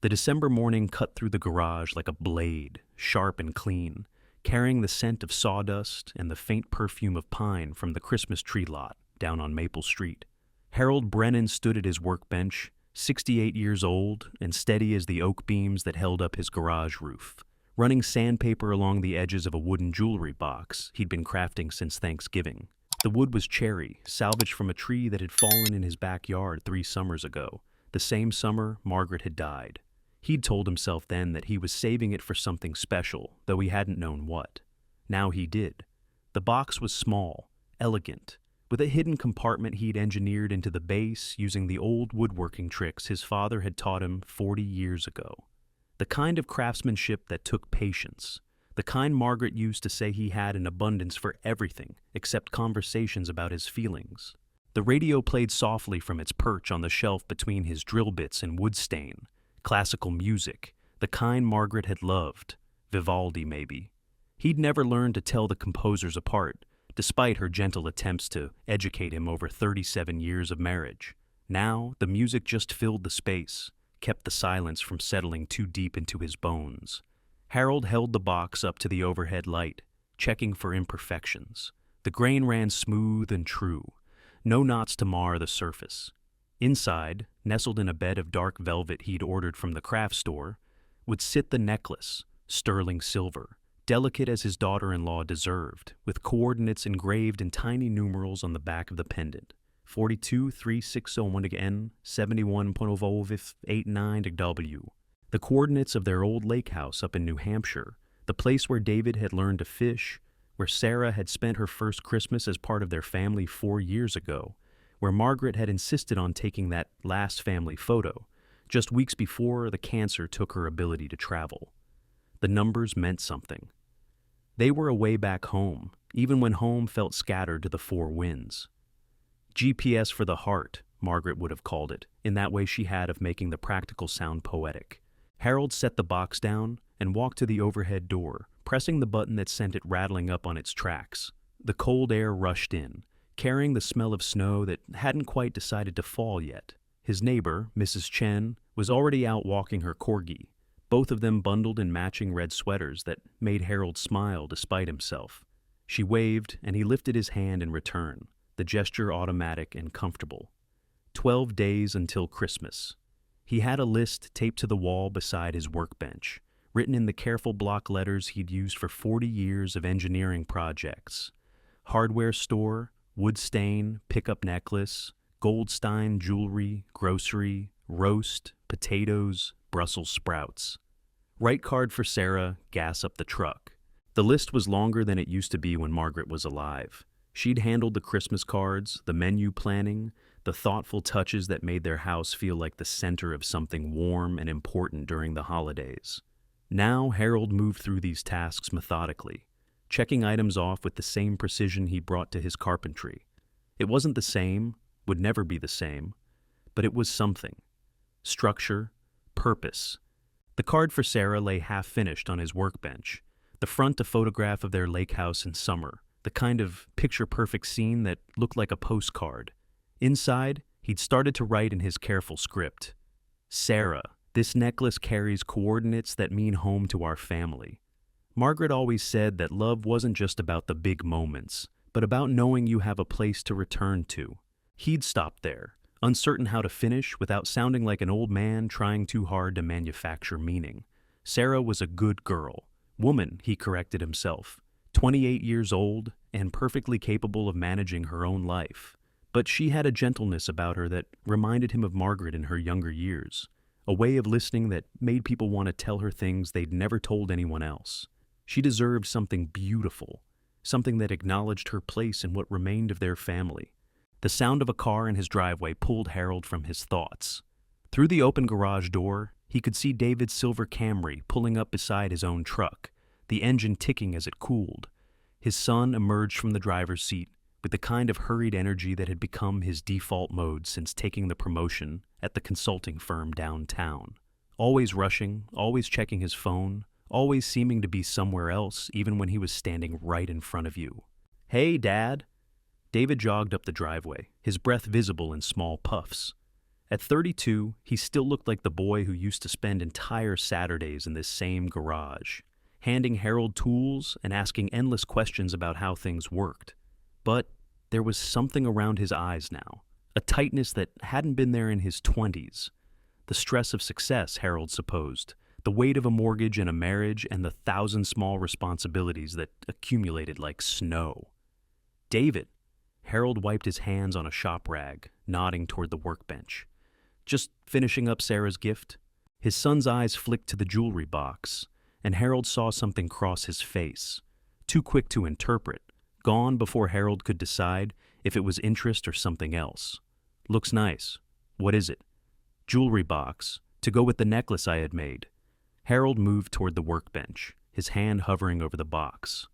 The December morning cut through the garage like a blade, sharp and clean, carrying the scent of sawdust and the faint perfume of pine from the Christmas tree lot down on Maple Street. Harold Brennan stood at his workbench, 68 years old and steady as the oak beams that held up his garage roof, running sandpaper along the edges of a wooden jewelry box he'd been crafting since Thanksgiving. The wood was cherry, salvaged from a tree that had fallen in his backyard 3 summers ago, the same summer Margaret had died. He'd told himself then that he was saving it for something special, though he hadn't known what. Now he did. The box was small, elegant, with a hidden compartment he'd engineered into the base using the old woodworking tricks his father had taught him 40 years ago. The kind of craftsmanship that took patience, the kind Margaret used to say he had in abundance for everything except conversations about his feelings. The radio played softly from its perch on the shelf between his drill bits and wood stain. Classical music, the kind Margaret had loved, Vivaldi maybe. He'd never learned to tell the composers apart, despite her gentle attempts to educate him over 37 years of marriage. Now, the music just filled the space, kept the silence from settling too deep into his bones. Harold held the box up to the overhead light, checking for imperfections. The grain ran smooth and true, no knots to mar the surface. Inside, nestled in a bed of dark velvet he'd ordered from the craft store, would sit the necklace, sterling silver, delicate as his daughter-in-law deserved, with coordinates engraved in tiny numerals on the back of the pendant. 423601N 71.089W. The coordinates of their old lake house up in New Hampshire, the place where David had learned to fish, where Sarah had spent her first Christmas as part of their family 4 years ago, where Margaret had insisted on taking that last family photo, just weeks before the cancer took her ability to travel. The numbers meant something. They were a way back home, even when home felt scattered to the 4 winds. GPS for the heart, Margaret would have called it, in that way she had of making the practical sound poetic. Harold set the box down and walked to the overhead door, pressing the button that sent it rattling up on its tracks. The cold air rushed in, carrying the smell of snow that hadn't quite decided to fall yet. His neighbor, Mrs. Chen, was already out walking her corgi, both of them bundled in matching red sweaters that made Harold smile despite himself. She waved, and he lifted his hand in return, the gesture automatic and comfortable. 12 days until Christmas. He had a list taped to the wall beside his workbench, written in the careful block letters he'd used for 40 years of engineering projects. Hardware store, wood stain, pickup necklace, Goldstein jewelry, grocery, roast, potatoes, Brussels sprouts. Right card for Sarah, gas up the truck. The list was longer than it used to be when Margaret was alive. She'd handled the Christmas cards, the menu planning, the thoughtful touches that made their house feel like the center of something warm and important during the holidays. Now Harold moved through these tasks methodically, checking items off with the same precision he brought to his carpentry. It wasn't the same, would never be the same, but it was something. Structure, purpose. The card for Sarah lay half-finished on his workbench, the front a photograph of their lake house in summer, the kind of picture-perfect scene that looked like a postcard. Inside, he'd started to write in his careful script. Sarah, this necklace carries coordinates that mean home to our family. Margaret always said that love wasn't just about the big moments, but about knowing you have a place to return to. He'd stopped there, uncertain how to finish without sounding like an old man trying too hard to manufacture meaning. Sarah was a good girl. Woman, he corrected himself. 28 years old and perfectly capable of managing her own life. But she had a gentleness about her that reminded him of Margaret in her younger years, a way of listening that made people want to tell her things they'd never told anyone else. She deserved something beautiful, something that acknowledged her place in what remained of their family. The sound of a car in his driveway pulled Harold from his thoughts. Through the open garage door, he could see David's silver Camry pulling up beside his own truck, the engine ticking as it cooled. His son emerged from the driver's seat with the kind of hurried energy that had become his default mode since taking the promotion at the consulting firm downtown. Always rushing, always checking his phone, always seeming to be somewhere else even when he was standing right in front of you. "Hey, Dad." David jogged up the driveway, his breath visible in small puffs. At 32, he still looked like the boy who used to spend entire Saturdays in this same garage, handing Harold tools and asking endless questions about how things worked. But there was something around his eyes now, a tightness that hadn't been there in his 20s. The stress of success, Harold supposed, the weight of a mortgage and a marriage, and the thousand small responsibilities that accumulated like snow. David. Harold wiped his hands on a shop rag, nodding toward the workbench. Just finishing up Sarah's gift? His son's eyes flicked to the jewelry box, and Harold saw something cross his face. Too quick to interpret, gone before Harold could decide if it was interest or something else. Looks nice. What is it? Jewelry box, to go with the necklace I had made. Harold moved toward the workbench, his hand hovering over the box.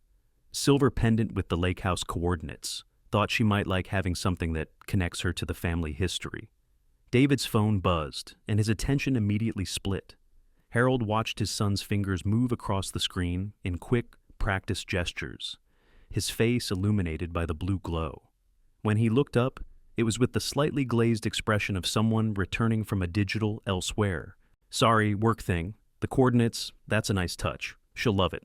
Silver pendant with the lake house coordinates. Thought she might like having something that connects her to the family history. David's phone buzzed, and his attention immediately split. Harold watched his son's fingers move across the screen in quick, practiced gestures, his face illuminated by the blue glow. When he looked up, it was with the slightly glazed expression of someone returning from a digital elsewhere. Sorry, work thing. The coordinates, that's a nice touch. She'll love it.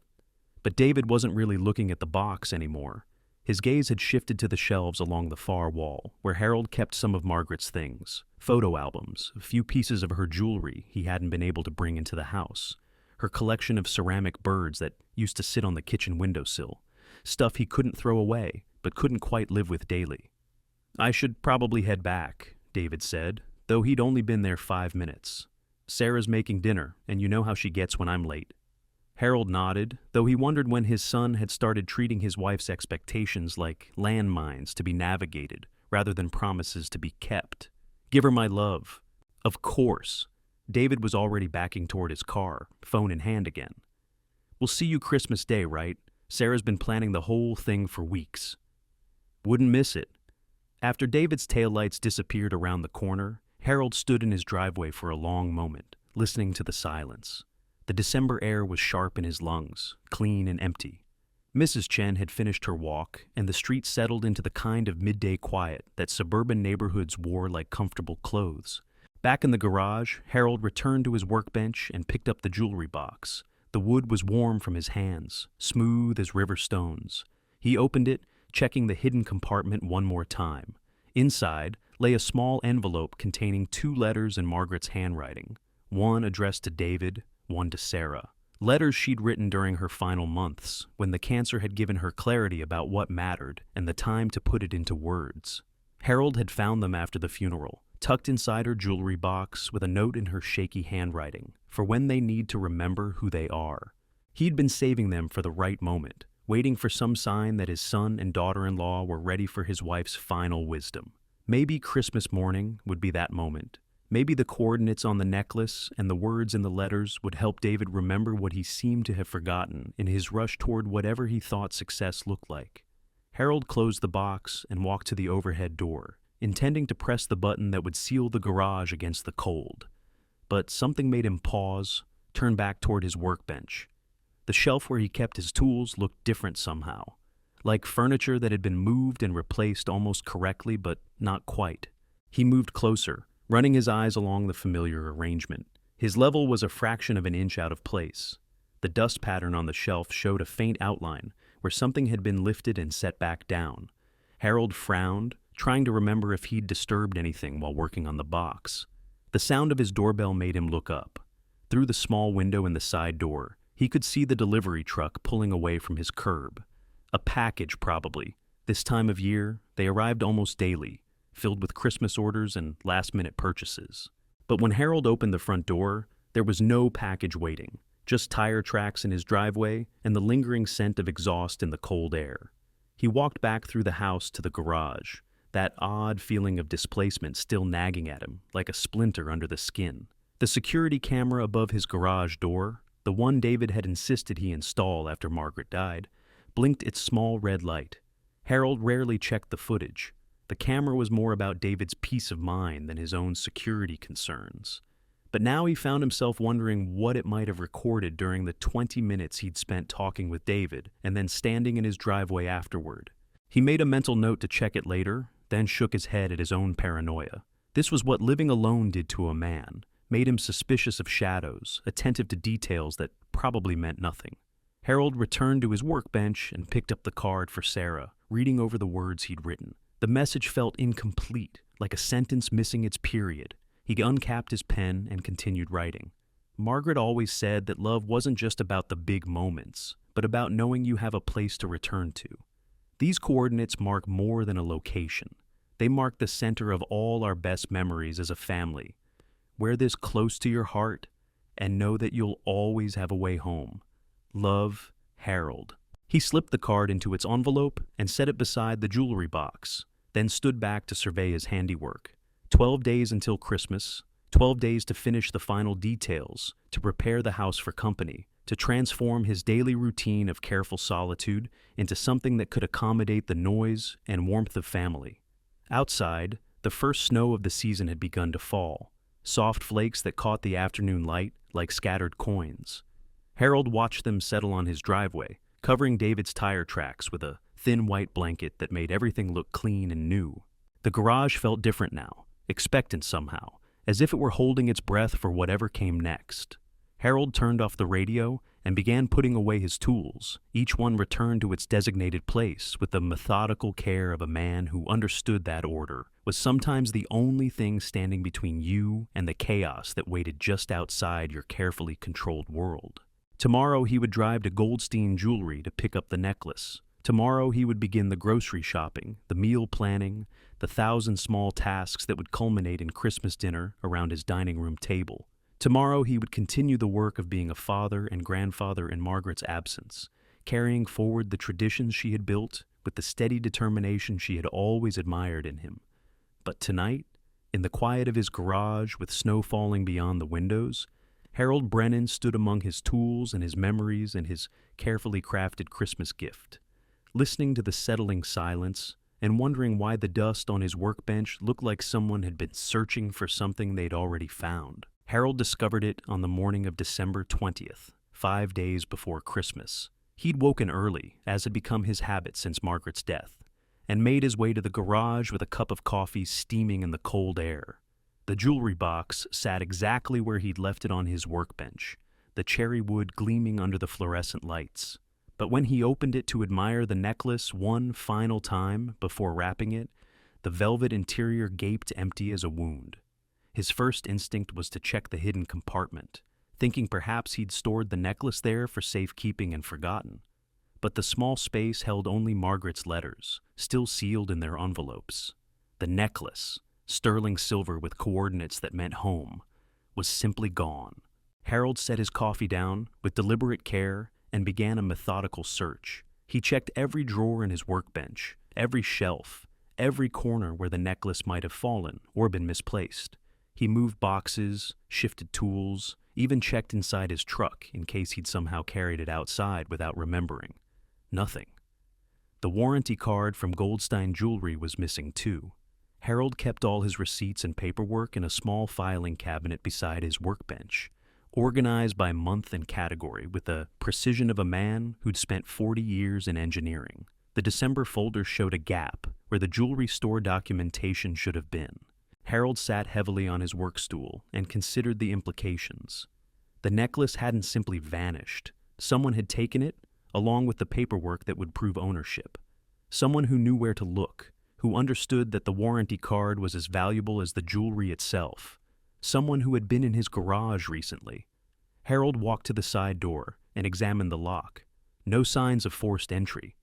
But David wasn't really looking at the box anymore. His gaze had shifted to the shelves along the far wall, where Harold kept some of Margaret's things. Photo albums, a few pieces of her jewelry he hadn't been able to bring into the house, her collection of ceramic birds that used to sit on the kitchen windowsill, stuff he couldn't throw away, but couldn't quite live with daily. I should probably head back, David said, though he'd only been there 5 minutes. Sarah's making dinner, and you know how she gets when I'm late. Harold nodded, though he wondered when his son had started treating his wife's expectations like landmines to be navigated, rather than promises to be kept. Give her my love. Of course. David was already backing toward his car, phone in hand again. We'll see you Christmas Day, right? Sarah's been planning the whole thing for weeks. Wouldn't miss it. After David's taillights disappeared around the corner, Harold stood in his driveway for a long moment, listening to the silence. The December air was sharp in his lungs, clean and empty. Mrs. Chen had finished her walk, and the street settled into the kind of midday quiet that suburban neighborhoods wore like comfortable clothes. Back in the garage, Harold returned to his workbench and picked up the jewelry box. The wood was warm from his hands, smooth as river stones. He opened it, checking the hidden compartment one more time. Inside lay a small envelope containing 2 letters in Margaret's handwriting, one addressed to David, one to Sarah. Letters she'd written during her final months, when the cancer had given her clarity about what mattered and the time to put it into words. Harold had found them after the funeral, tucked inside her jewelry box with a note in her shaky handwriting, for when they need to remember who they are. He'd been saving them for the right moment, waiting for some sign that his son and daughter-in-law were ready for his wife's final wisdom. Maybe Christmas morning would be that moment. Maybe the coordinates on the necklace and the words in the letters would help David remember what he seemed to have forgotten in his rush toward whatever he thought success looked like. Harold closed the box and walked to the overhead door, intending to press the button that would seal the garage against the cold. But something made him pause, turn back toward his workbench. The shelf where he kept his tools looked different somehow, like furniture that had been moved and replaced almost correctly, but not quite. He moved closer, running his eyes along the familiar arrangement. His level was a fraction of an inch out of place. The dust pattern on the shelf showed a faint outline where something had been lifted and set back down. Harold frowned, trying to remember if he'd disturbed anything while working on the box. The sound of his doorbell made him look up. Through the small window in the side door, he could see the delivery truck pulling away from his curb. A package, probably. This time of year, they arrived almost daily, filled with Christmas orders and last-minute purchases. But when Harold opened the front door, there was no package waiting, just tire tracks in his driveway and the lingering scent of exhaust in the cold air. He walked back through the house to the garage, that odd feeling of displacement still nagging at him, like a splinter under the skin. The security camera above his garage door, the one David had insisted he install after Margaret died, blinked its small red light. Harold rarely checked the footage. The camera was more about David's peace of mind than his own security concerns. But now he found himself wondering what it might have recorded during the 20 minutes he'd spent talking with David and then standing in his driveway afterward. He made a mental note to check it later, then shook his head at his own paranoia. This was what living alone did to a man, made him suspicious of shadows, attentive to details that probably meant nothing. Harold returned to his workbench and picked up the card for Sarah, reading over the words he'd written. The message felt incomplete, like a sentence missing its period. He uncapped his pen and continued writing. Margaret always said that love wasn't just about the big moments, but about knowing you have a place to return to. These coordinates mark more than a location. They mark the center of all our best memories as a family. Wear this close to your heart and know that you'll always have a way home. Love, Harold. He slipped the card into its envelope and set it beside the jewelry box, then stood back to survey his handiwork. 12 days until Christmas, 12 days to finish the final details, to prepare the house for company, to transform his daily routine of careful solitude into something that could accommodate the noise and warmth of family. Outside, the first snow of the season had begun to fall, soft flakes that caught the afternoon light like scattered coins. Harold watched them settle on his driveway, covering David's tire tracks with a thin white blanket that made everything look clean and new. The garage felt different now, expectant somehow, as if it were holding its breath for whatever came next. Harold turned off the radio and began putting away his tools. Each one returned to its designated place with the methodical care of a man who understood that order was sometimes the only thing standing between you and the chaos that waited just outside your carefully controlled world. Tomorrow he would drive to Goldstein Jewelry to pick up the necklace. Tomorrow he would begin the grocery shopping, the meal planning, the 1,000 small tasks that would culminate in Christmas dinner around his dining room table. Tomorrow he would continue the work of being a father and grandfather in Margaret's absence, carrying forward the traditions she had built with the steady determination she had always admired in him. But tonight, in the quiet of his garage with snow falling beyond the windows, Harold Brennan stood among his tools and his memories and his carefully crafted Christmas gift, listening to the settling silence and wondering why the dust on his workbench looked like someone had been searching for something they'd already found. Harold discovered it on the morning of December 20th, 5 days before Christmas. He'd woken early, as had become his habit since Margaret's death, and made his way to the garage with a cup of coffee steaming in the cold air. The jewelry box sat exactly where he'd left it on his workbench, the cherry wood gleaming under the fluorescent lights. But when he opened it to admire the necklace one final time before wrapping it, the velvet interior gaped empty as a wound. His first instinct was to check the hidden compartment, thinking perhaps he'd stored the necklace there for safekeeping and forgotten. But the small space held only Margaret's letters, still sealed in their envelopes. The necklace, sterling silver with coordinates that meant home, was simply gone. Harold set his coffee down with deliberate care and began a methodical search. He checked every drawer in his workbench, every shelf, every corner where the necklace might have fallen or been misplaced. He moved boxes, shifted tools, even checked inside his truck in case he'd somehow carried it outside without remembering. Nothing. The warranty card from Goldstein Jewelry was missing too. Harold kept all his receipts and paperwork in a small filing cabinet beside his workbench, organized by month and category with the precision of a man who'd spent 40 years in engineering. The December folder showed a gap where the jewelry store documentation should have been. Harold sat heavily on his work stool and considered the implications. The necklace hadn't simply vanished. Someone had taken it, along with the paperwork that would prove ownership. Someone who knew where to look, who understood that the warranty card was as valuable as the jewelry itself. Someone who had been in his garage recently. Harold walked to the side door and examined the lock. No signs of forced entry.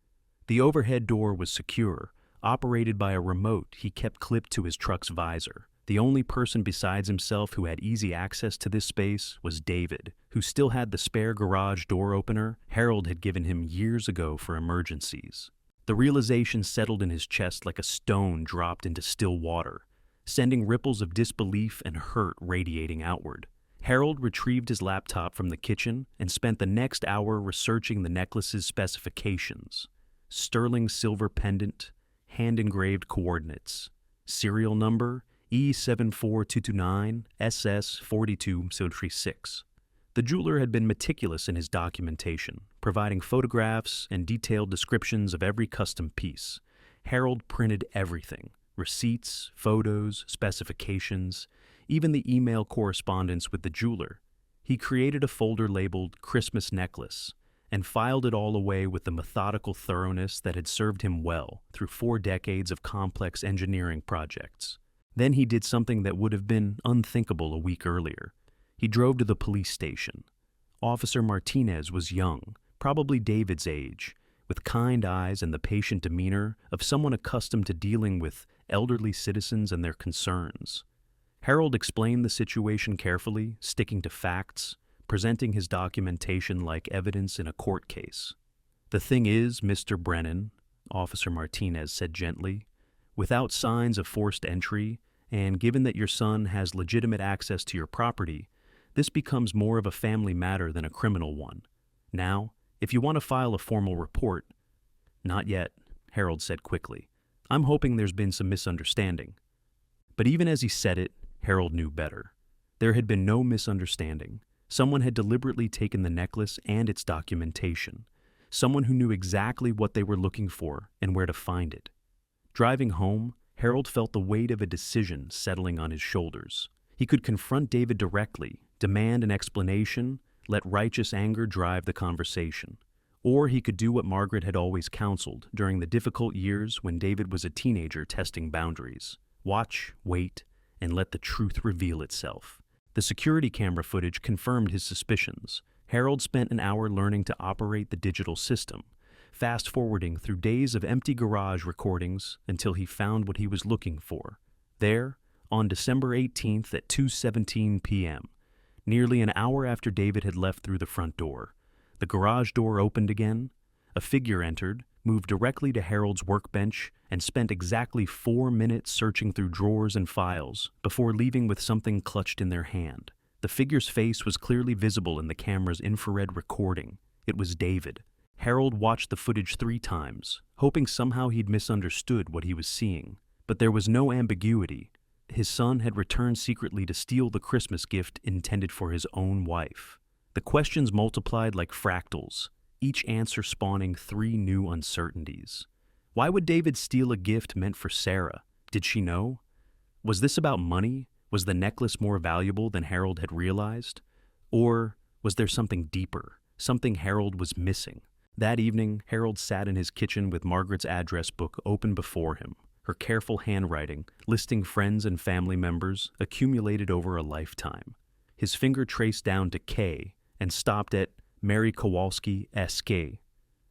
The overhead door was secure, operated by a remote he kept clipped to his truck's visor. The only person besides himself who had easy access to this space was David, who still had the spare garage door opener Harold had given him years ago for emergencies. The realization settled in his chest like a stone dropped into still water, sending ripples of disbelief and hurt radiating outward. Harold retrieved his laptop from the kitchen and spent the next hour researching the necklace's specifications. Sterling silver pendant, hand-engraved coordinates, serial number E74229SS4236. The jeweler had been meticulous in his documentation, providing photographs and detailed descriptions of every custom piece. Harold printed everything, receipts, photos, specifications, even the email correspondence with the jeweler. He created a folder labeled Christmas Necklace and filed it all away with the methodical thoroughness that had served him well through 4 decades of complex engineering projects. Then he did something that would have been unthinkable a week earlier. He drove to the police station. Officer Martinez was young, probably David's age, with kind eyes and the patient demeanor of someone accustomed to dealing with elderly citizens and their concerns. Harold explained the situation carefully, sticking to facts, presenting his documentation like evidence in a court case. "The thing is, Mr. Brennan," Officer Martinez said gently, "without signs of forced entry, and given that your son has legitimate access to your property, this becomes more of a family matter than a criminal one. Now, if you want to file a formal report—" "Not yet," Harold said quickly. "I'm hoping there's been some misunderstanding." But even as he said it, Harold knew better. There had been no misunderstanding. Someone had deliberately taken the necklace and its documentation. Someone who knew exactly what they were looking for and where to find it. Driving home, Harold felt the weight of a decision settling on his shoulders. He could confront David directly, demand an explanation, let righteous anger drive the conversation. Or he could do what Margaret had always counseled during the difficult years when David was a teenager testing boundaries. Watch, wait, and let the truth reveal itself. The security camera footage confirmed his suspicions. Harold spent an hour learning to operate the digital system, fast-forwarding through days of empty garage recordings until he found what he was looking for. There, on December 18th at 2:17 p.m., nearly an hour after David had left through the front door, the garage door opened again. A figure entered, moved directly to Harold's workbench, and spent exactly 4 minutes searching through drawers and files before leaving with something clutched in their hand. The figure's face was clearly visible in the camera's infrared recording. It was David. Harold watched the footage 3 times, hoping somehow he'd misunderstood what he was seeing. But there was no ambiguity. His son had returned secretly to steal the Christmas gift intended for his own wife. The questions multiplied like fractals, each answer spawning 3 new uncertainties. Why would David steal a gift meant for Sarah? Did she know? Was this about money? Was the necklace more valuable than Harold had realized? Or was there something deeper, something Harold was missing? That evening, Harold sat in his kitchen with Margaret's address book open before him, her careful handwriting, listing friends and family members, accumulated over a lifetime. His finger traced down to K and stopped at Mary Kowalski, S.K.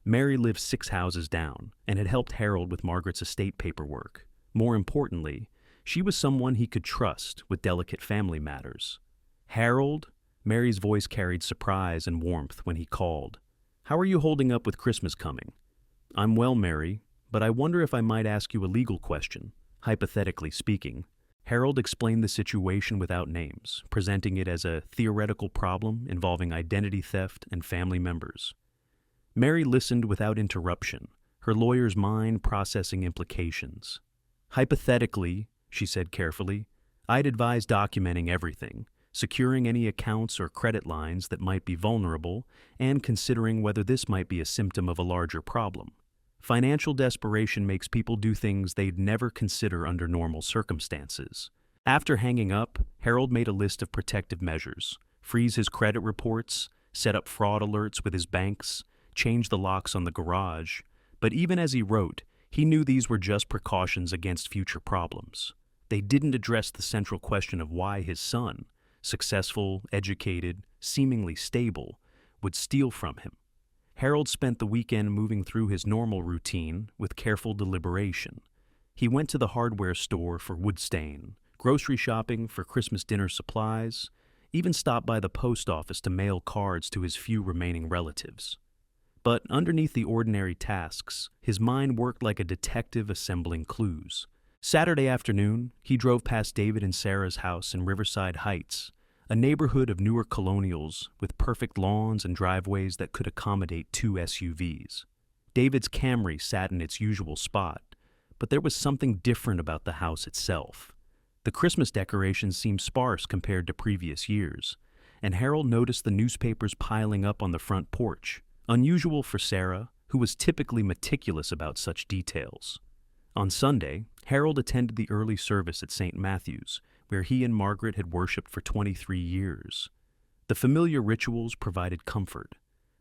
Mary lived 6 houses down and had helped Harold with Margaret's estate paperwork. More importantly, she was someone he could trust with delicate family matters. "Harold?" Mary's voice carried surprise and warmth when he called. "How are you holding up with Christmas coming?" "I'm well, Mary, but I wonder if I might ask you a legal question, hypothetically speaking." Harold explained the situation without names, presenting it as a theoretical problem involving identity theft and family members. Mary listened without interruption, her lawyer's mind processing implications. "Hypothetically," she said carefully, "I'd advise documenting everything, securing any accounts or credit lines that might be vulnerable, and considering whether this might be a symptom of a larger problem. Financial desperation makes people do things they'd never consider under normal circumstances." After hanging up, Harold made a list of protective measures: freeze his credit reports, set up fraud alerts with his banks, change the locks on the garage. But even as he wrote, he knew these were just precautions against future problems. They didn't address the central question of why his son, successful, educated, seemingly stable, would steal from him. Harold spent the weekend moving through his normal routine with careful deliberation. He went to the hardware store for wood stain, grocery shopping for Christmas dinner supplies, even stopped by the post office to mail cards to his few remaining relatives. But underneath the ordinary tasks, his mind worked like a detective assembling clues. Saturday afternoon, he drove past David and Sarah's house in Riverside Heights, a neighborhood of newer colonials with perfect lawns and driveways that could accommodate 2 SUVs. David's Camry sat in its usual spot, but there was something different about the house itself. The Christmas decorations seemed sparse compared to previous years, and Harold noticed the newspapers piling up on the front porch, unusual for Sarah, who was typically meticulous about such details. On Sunday, Harold attended the early service at St. Matthew's, where he and Margaret had worshipped for 23 years. The familiar rituals provided comfort,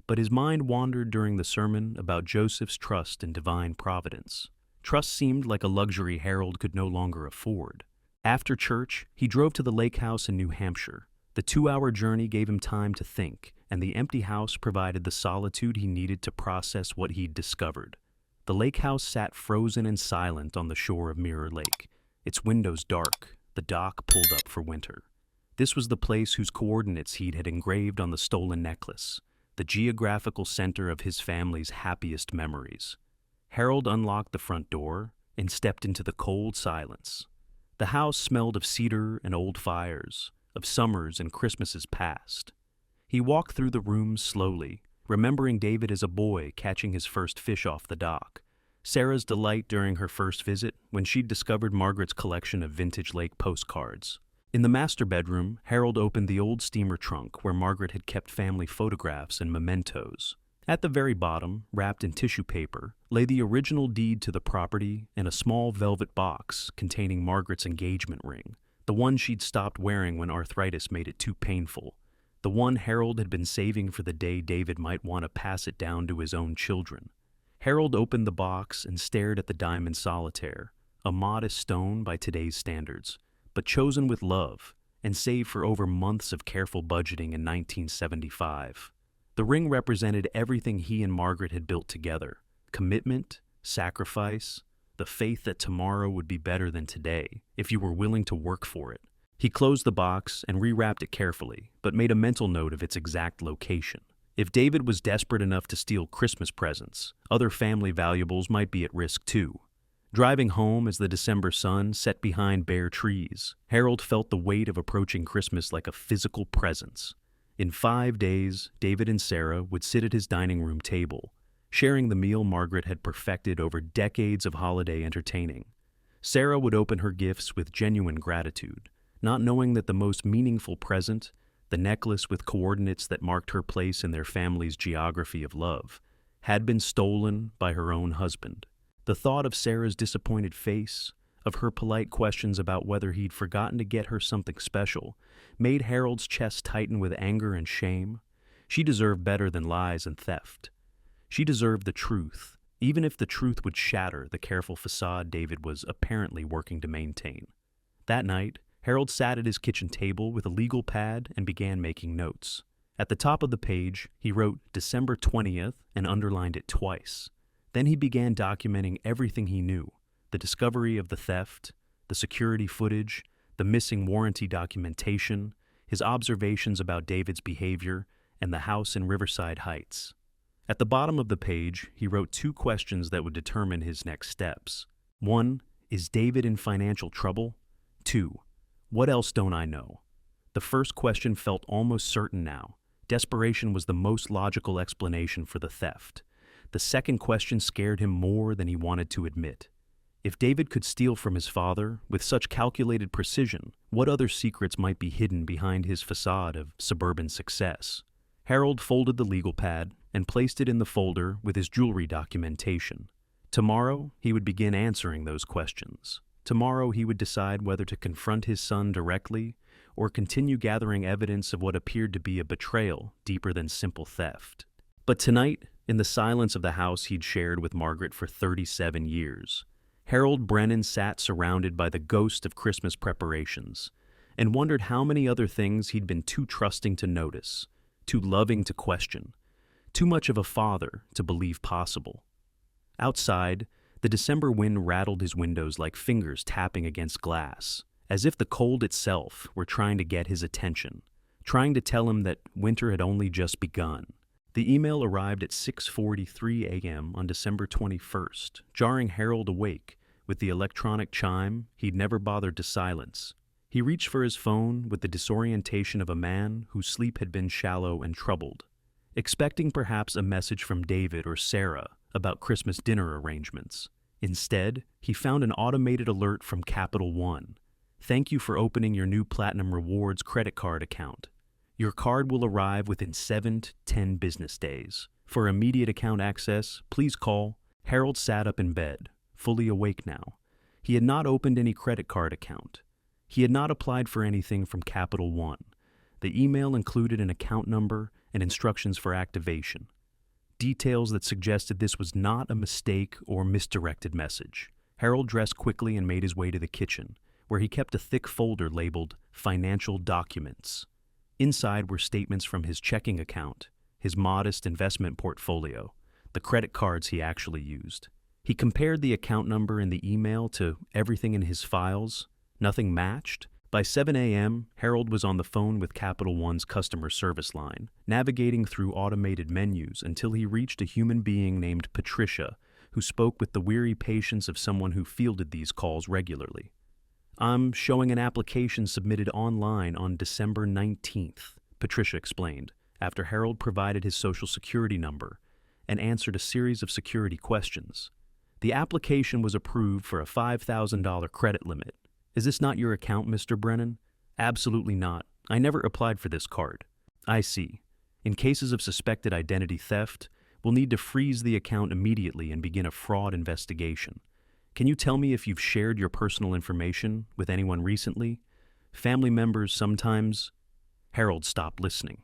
but his mind wandered during the sermon about Joseph's trust in divine providence. Trust seemed like a luxury Harold could no longer afford. After church, he drove to the lake house in New Hampshire. The 2-hour journey gave him time to think, and the empty house provided the solitude he needed to process what he'd discovered. The lake house sat frozen and silent on the shore of Mirror Lake, its windows dark, the dock pulled up for winter. This was the place whose coordinates he'd had engraved on the stolen necklace, the geographical center of his family's happiest memories. Harold unlocked the front door and stepped into the cold silence. The house smelled of cedar and old fires, of summers and Christmases past. He walked through the rooms slowly, remembering David as a boy catching his first fish off the dock, Sarah's delight during her first visit when she'd discovered Margaret's collection of vintage lake postcards. In the master bedroom, Harold opened the old steamer trunk where Margaret had kept family photographs and mementos. At the very bottom, wrapped in tissue paper, lay the original deed to the property and a small velvet box containing Margaret's engagement ring, the one she'd stopped wearing when arthritis made it too painful, the one Harold had been saving for the day David might want to pass it down to his own children. Harold opened the box and stared at the diamond solitaire, a modest stone by today's standards, but chosen with love and saved for over months of careful budgeting in 1975. The ring represented everything he and Margaret had built together: commitment, sacrifice, the faith that tomorrow would be better than today if you were willing to work for it. He closed the box and rewrapped it carefully, but made a mental note of its exact location. If David was desperate enough to steal Christmas presents, other family valuables might be at risk too. Driving home as the December sun set behind bare trees, Harold felt the weight of approaching Christmas like a physical presence. In 5 days, David and Sarah would sit at his dining room table, sharing the meal Margaret had perfected over decades of holiday entertaining. Sarah would open her gifts with genuine gratitude, not knowing that the most meaningful present, the necklace with coordinates that marked her place in their family's geography of love, had been stolen by her own husband. The thought of Sarah's disappointed face, of her polite questions about whether he'd forgotten to get her something special, made Harold's chest tighten with anger and shame. She deserved better than lies and theft. She deserved the truth, even if the truth would shatter the careful facade David was apparently working to maintain. That night, Harold sat at his kitchen table with a legal pad and began making notes. At the top of the page, he wrote December 20th and underlined it twice. Then he began documenting everything he knew: the discovery of the theft, the security footage, the missing warranty documentation, his observations about David's behavior, and the house in Riverside Heights. At the bottom of the page, he wrote 2 questions that would determine his next steps. 1. Is David in financial trouble? 2. What else don't I know? The first question felt almost certain now. Desperation was the most logical explanation for the theft. The second question scared him more than he wanted to admit. If David could steal from his father with such calculated precision, what other secrets might be hidden behind his facade of suburban success? Harold folded the legal pad and placed it in the folder with his jewelry documentation. Tomorrow, he would begin answering those questions. Tomorrow, he would decide whether to confront his son directly or continue gathering evidence of what appeared to be a betrayal deeper than simple theft. But tonight, in the silence of the house he'd shared with Margaret for 37 years, Harold Brennan sat surrounded by the ghost of Christmas preparations and wondered how many other things he'd been too trusting to notice, too loving to question, too much of a father to believe possible. Outside, the December wind rattled his windows like fingers tapping against glass, as if the cold itself were trying to get his attention, trying to tell him that winter had only just begun. The email arrived at 6:43 a.m. on December 21st, jarring Harold awake with the electronic chime he'd never bothered to silence. He reached for his phone with the disorientation of a man whose sleep had been shallow and troubled, expecting perhaps a message from David or Sarah about Christmas dinner arrangements. Instead, he found an automated alert from Capital One. Thank you for opening your new Platinum Rewards credit card account. Your card will arrive within 7 to 10 business days. For immediate account access, please call. Harold sat up in bed, fully awake now. He had not opened any credit card account. He had not applied for anything from Capital One. The email included an account number and instructions for activation. Details that suggested this was not a mistake or misdirected message. Harold dressed quickly and made his way to the kitchen, where he kept a thick folder labeled Financial Documents. Inside were statements from his checking account, his modest investment portfolio, the credit cards he actually used. He compared the account number in the email to everything in his files. Nothing matched. By 7 a.m., Harold was on the phone with Capital One's customer service line, navigating through automated menus until he reached a human being named Patricia, who spoke with the weary patience of someone who fielded these calls regularly. "I'm showing an application submitted online on December 19th, Patricia explained, after Harold provided his social security number and answered a series of security questions. The application was approved for a $5,000 credit limit. Is this not your account, Mr. Brennan? Absolutely not. I never applied for this card. I see. In cases of suspected identity theft, we'll need to freeze the account immediately and begin a fraud investigation. Can you tell me if you've shared your personal information with anyone recently? Family members sometimes." Harold stopped listening.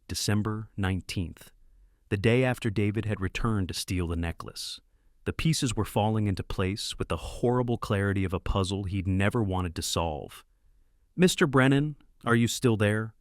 December 19th, the day after David had returned to steal the necklace. The pieces were falling into place with the horrible clarity of a puzzle he'd never wanted to solve. "Mr. Brennan, are you still there?"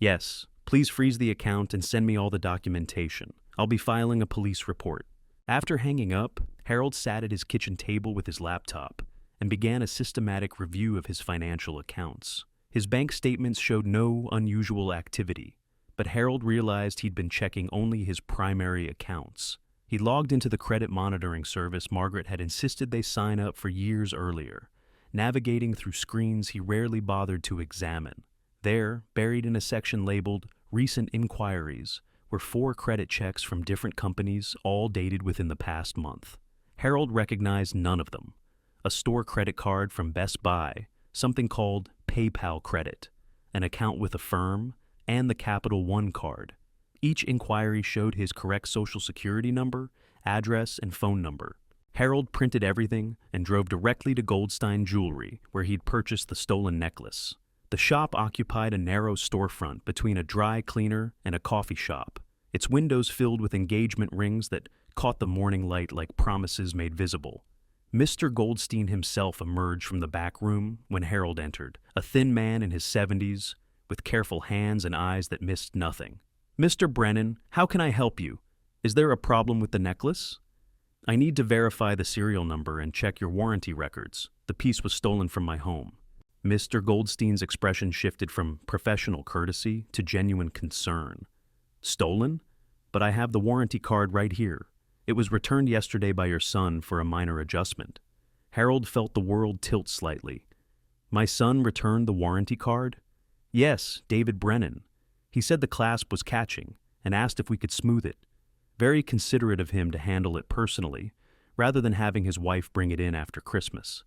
"Yes. Please freeze the account and send me all the documentation. I'll be filing a police report." After hanging up, Harold sat at his kitchen table with his laptop and began a systematic review of his financial accounts. His bank statements showed no unusual activity, but Harold realized he'd been checking only his primary accounts. He logged into the credit monitoring service Margaret had insisted they sign up for years earlier, navigating through screens he rarely bothered to examine. There, buried in a section labeled Recent Inquiries, were 4 credit checks from different companies, all dated within the past month. Harold recognized none of them. A store credit card from Best Buy, something called PayPal Credit, an account with a firm, and the Capital One card. Each inquiry showed his correct social security number, address, and phone number. Harold printed everything and drove directly to Goldstein Jewelry, where he'd purchased the stolen necklace. The shop occupied a narrow storefront between a dry cleaner and a coffee shop, its windows filled with engagement rings that caught the morning light like promises made visible. Mr. Goldstein himself emerged from the back room when Harold entered, a thin man in his 70s, with careful hands and eyes that missed nothing. "Mr. Brennan, how can I help you? Is there a problem with the necklace?" "I need to verify the serial number and check your warranty records. The piece was stolen from my home." Mr. Goldstein's expression shifted from professional courtesy to genuine concern. "Stolen? But I have the warranty card right here. It was returned yesterday by your son for a minor adjustment." Harold felt the world tilt slightly. "My son returned the warranty card?" "Yes, David Brennan. He said the clasp was catching and asked if we could smooth it. Very considerate of him to handle it personally, rather than having his wife bring it in after Christmas."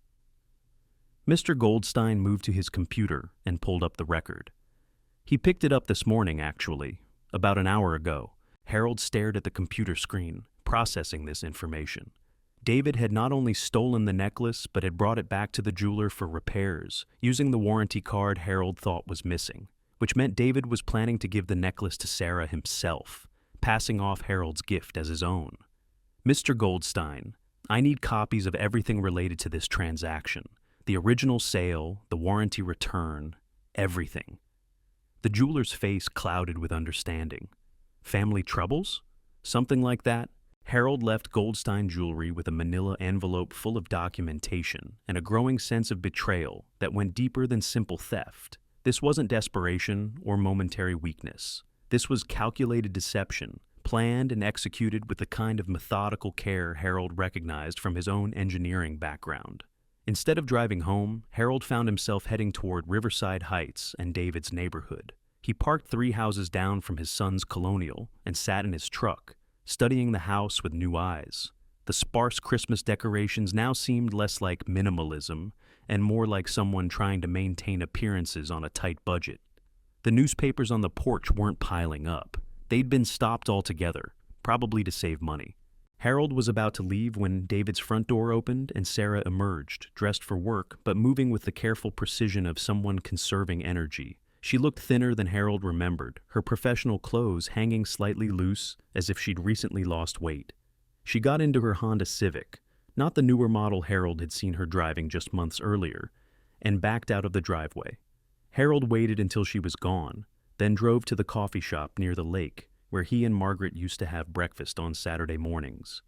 Mr. Goldstein moved to his computer and pulled up the record. "He picked it up this morning, actually, about an hour ago." Harold stared at the computer screen, processing this information. David had not only stolen the necklace, but had brought it back to the jeweler for repairs, using the warranty card Harold thought was missing, which meant David was planning to give the necklace to Sarah himself, passing off Harold's gift as his own. "Mr. Goldstein, I need copies of everything related to this transaction. The original sale, the warranty return, everything." The jeweler's face clouded with understanding. Family troubles? Something like that? Harold left Goldstein Jewelry with a manila envelope full of documentation and a growing sense of betrayal that went deeper than simple theft. This wasn't desperation or momentary weakness. This was calculated deception, planned and executed with the kind of methodical care Harold recognized from his own engineering background. Instead of driving home, Harold found himself heading toward Riverside Heights and David's neighborhood. He parked 3 houses down from his son's colonial and sat in his truck, studying the house with new eyes. The sparse Christmas decorations now seemed less like minimalism and more like someone trying to maintain appearances on a tight budget. The newspapers on the porch weren't piling up. They'd been stopped altogether, probably to save money. Harold was about to leave when David's front door opened and Sarah emerged, dressed for work, but moving with the careful precision of someone conserving energy. She looked thinner than Harold remembered, her professional clothes hanging slightly loose as if she'd recently lost weight. She got into her Honda Civic, not the newer model Harold had seen her driving just months earlier, and backed out of the driveway. Harold waited until she was gone, then drove to the coffee shop near the lake, where he and Margaret used to have breakfast on Saturday mornings.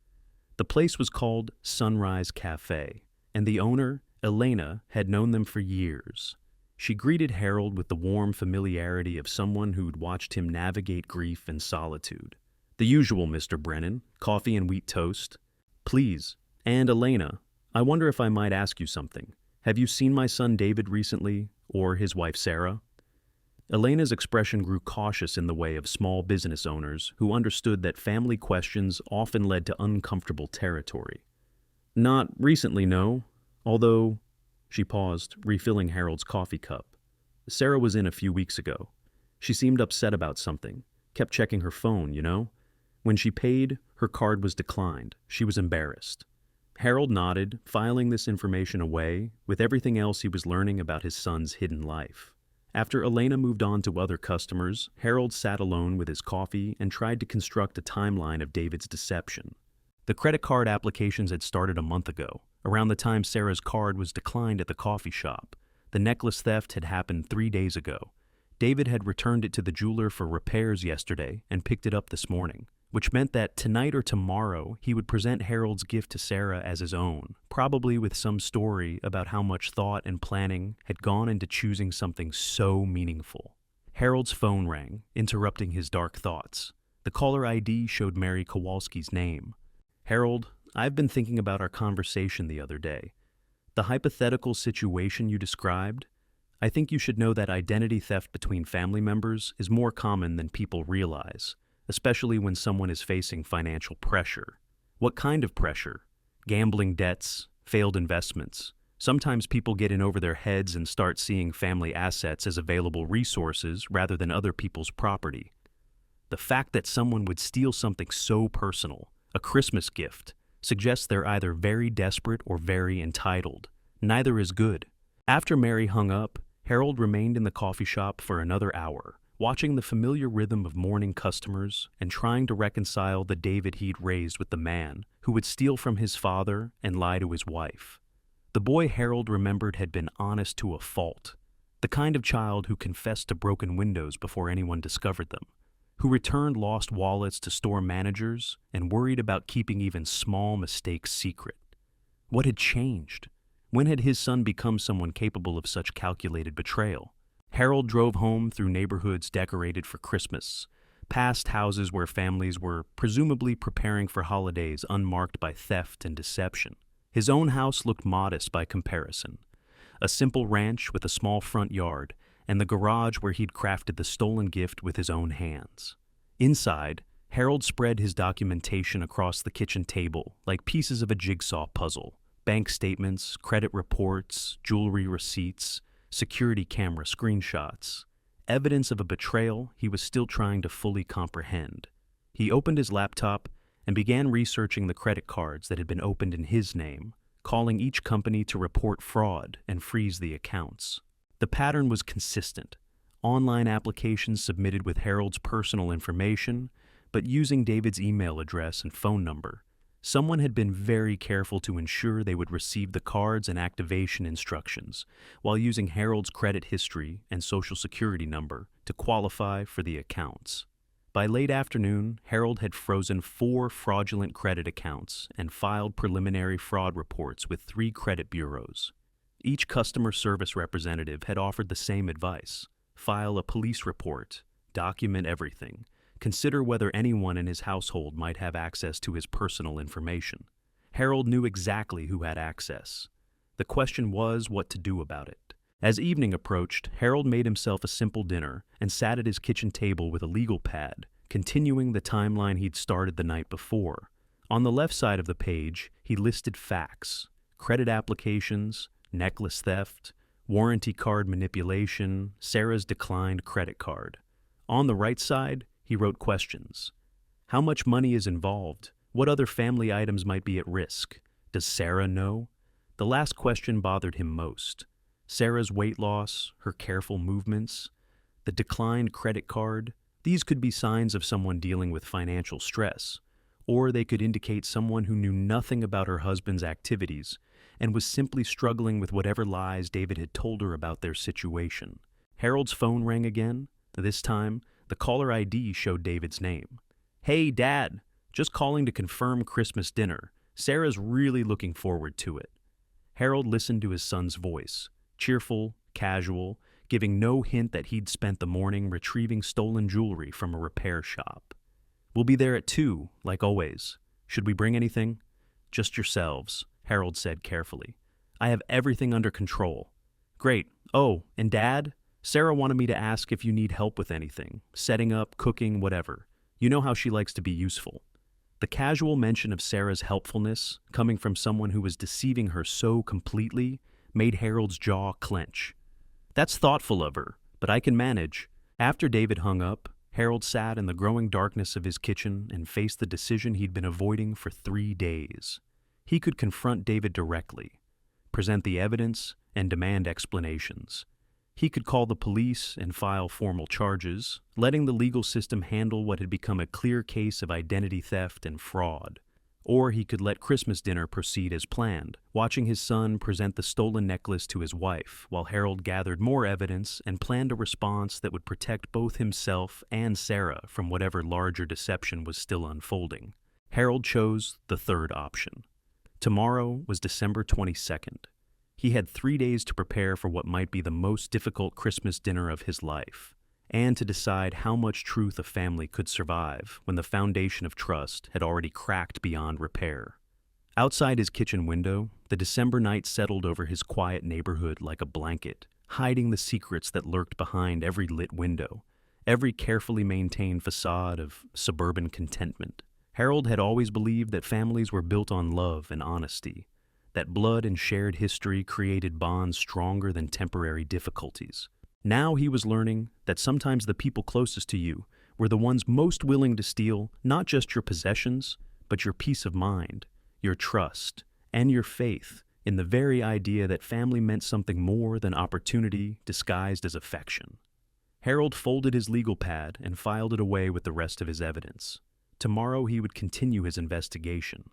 The place was called Sunrise Cafe, and the owner, Elena, had known them for years. She greeted Harold with the warm familiarity of someone who'd watched him navigate grief and solitude. "The usual, Mr. Brennan, coffee and wheat toast." "Please. And Elena, I wonder if I might ask you something. Have you seen my son David recently, or his wife Sarah?" Elena's expression grew cautious in the way of small business owners who understood that family questions often led to uncomfortable territory. "Not recently, no. Although," she paused, refilling Harold's coffee cup. "Sarah was in a few weeks ago. She seemed upset about something. Kept checking her phone, you know. When she paid, her card was declined. She was embarrassed." Harold nodded, filing this information away with everything else he was learning about his son's hidden life. After Elena moved on to other customers, Harold sat alone with his coffee and tried to construct a timeline of David's deception. The credit card applications had started a month ago, around the time Sarah's card was declined at the coffee shop. The necklace theft had happened 3 days ago. David had returned it to the jeweler for repairs yesterday and picked it up this morning, which meant that tonight or tomorrow he would present Harold's gift to Sarah as his own, probably with some story about how much thought and planning had gone into choosing something so meaningful. Harold's phone rang, interrupting his dark thoughts. The caller ID showed Mary Kowalski's name. "Harold, I've been thinking about our conversation the other day. The hypothetical situation you described, I think you should know that identity theft between family members is more common than people realize, especially when someone is facing financial pressure. What kind of pressure? Gambling debts, failed investments. Sometimes people get in over their heads and start seeing family assets as available resources rather than other people's property. The fact that someone would steal something so personal, a Christmas gift, suggests they're either very desperate or very entitled. Neither is good." After Mary hung up, Harold remained in the coffee shop for another hour, watching the familiar rhythm of morning customers and trying to reconcile the David he'd raised with the man who would steal from his father and lie to his wife. The boy Harold remembered had been honest to a fault, the kind of child who confessed to broken windows before anyone discovered them, who returned lost wallets to store managers and worried about keeping even small mistakes secret. What had changed? When had his son become someone capable of such calculated betrayal? Harold drove home through neighborhoods decorated for Christmas, past houses where families were presumably preparing for holidays unmarked by theft and deception. His own house looked modest by comparison, a simple ranch with a small front yard and the garage where he'd crafted the stolen gift with his own hands. Inside, Harold spread his documentation across the kitchen table like pieces of a jigsaw puzzle. Bank statements, credit reports, jewelry receipts, security camera screenshots, evidence of a betrayal he was still trying to fully comprehend. He opened his laptop and began researching the credit cards that had been opened in his name, calling each company to report fraud and freeze the accounts. The pattern was consistent. Online applications submitted with Harold's personal information, but using David's email address and phone number. Someone had been very careful to ensure they would receive the cards and activation instructions, while using Harold's credit history and social security number to qualify for the accounts. By late afternoon, Harold had frozen 4 fraudulent credit accounts and filed preliminary fraud reports with 3 credit bureaus. Each customer service representative had offered the same advice: file a police report, document everything, consider whether anyone in his household might have access to his personal information. Harold knew exactly who had access. The question was what to do about it. As evening approached, Harold made himself a simple dinner and sat at his kitchen table with a legal pad, continuing the timeline he'd started the night before. On the left side of the page, he listed facts: credit applications, necklace theft, warranty card manipulation, Sarah's declined credit card. On the right side, he wrote questions. How much money is involved? What other family items might be at risk? Does Sarah know? The last question bothered him most. Sarah's weight loss, her careful movements, the declined credit card, these could be signs of someone dealing with financial stress, or they could indicate someone who knew nothing about her husband's activities and was simply struggling with whatever lies David had told her about their situation. Harold's phone rang again. This time, the caller ID showed David's name. "Hey, Dad, just calling to confirm Christmas dinner. Sarah's really looking forward to it." Harold listened to his son's voice, cheerful, casual, giving no hint that he'd spent the morning retrieving stolen jewelry from a repair shop. "We'll be there at 2, like always. Should we bring anything?" "Just yourselves," Harold said carefully. "I have everything under control." "Great. Oh, and Dad? Sarah wanted me to ask if you need help with anything, setting up, cooking, whatever. You know how she likes to be useful." The casual mention of Sarah's helpfulness, coming from someone who was deceiving her so completely, made Harold's jaw clench. "That's thoughtful of her, but I can manage." After David hung up, Harold sat in the growing darkness of his kitchen and faced the decision he'd been avoiding for 3 days. He could confront David directly, present the evidence, and demand explanations. He could call the police and file formal charges, letting the legal system handle what had become a clear case of identity theft and fraud. Or he could let Christmas dinner proceed as planned, watching his son present the stolen necklace to his wife, while Harold gathered more evidence and planned a response that would protect both himself and Sarah from whatever larger deception was still unfolding. Harold chose the third option. Tomorrow was December 22nd. He had 3 days to prepare for what might be the most difficult Christmas dinner of his life, and to decide how much truth a family could survive when the foundation of trust had already cracked beyond repair. Outside his kitchen window, the December night settled over his quiet neighborhood like a blanket, hiding the secrets that lurked behind every lit window, every carefully maintained facade of suburban contentment. Harold had always believed that families were built on love and honesty, that blood and shared history created bonds stronger than temporary difficulties. Now he was learning that sometimes the people closest to you were the ones most willing to steal not just your possessions, but your peace of mind, your trust, and your faith in the very idea that family meant something more than opportunity disguised as affection. Harold folded his legal pad and filed it away with the rest of his evidence. Tomorrow he would continue his investigation.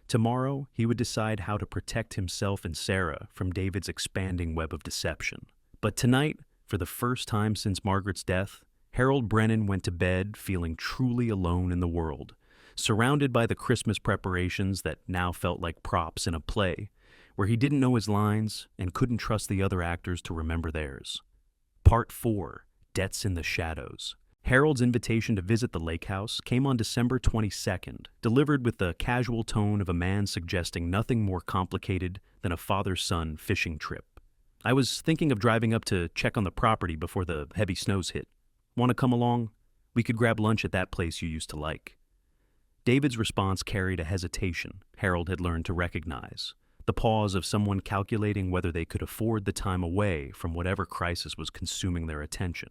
Tomorrow, he would decide how to protect himself and Sarah from David's expanding web of deception. But tonight, for the first time since Margaret's death, Harold Brennan went to bed feeling truly alone in the world, surrounded by the Christmas preparations that now felt like props in a play, where he didn't know his lines and couldn't trust the other actors to remember theirs. Part 4, Debts in the Shadows. Harold's invitation to visit the lake house came on December 22nd, delivered with the casual tone of a man suggesting nothing more complicated than a father-son fishing trip. "I was thinking of driving up to check on the property before the heavy snows hit. Want to come along? We could grab lunch at that place you used to like." David's response carried a hesitation Harold had learned to recognize, the pause of someone calculating whether they could afford the time away from whatever crisis was consuming their attention.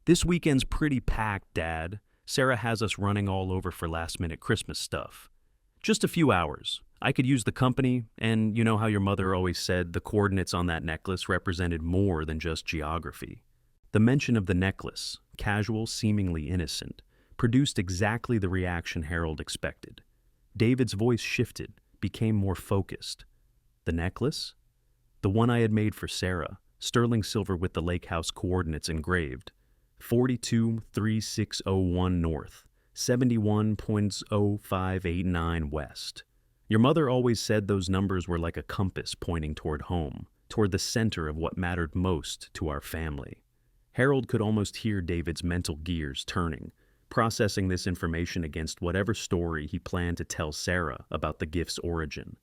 "This weekend's pretty packed, Dad. Sarah has us running all over for last-minute Christmas stuff. Just a few hours. I could use the company, and you know how your mother always said the coordinates on that necklace represented more than just geography." The mention of the necklace, casual, seemingly innocent, produced exactly the reaction Harold expected. David's voice shifted, became more focused. "The necklace? The one I had made for Sarah, sterling silver with the lake house coordinates engraved. 423601 north, 71.0589 west. Your mother always said those numbers were like a compass pointing toward home, toward the center of what mattered most to our family." Harold could almost hear David's mental gears turning, processing this information against whatever story he planned to tell Sarah about the gift's origin.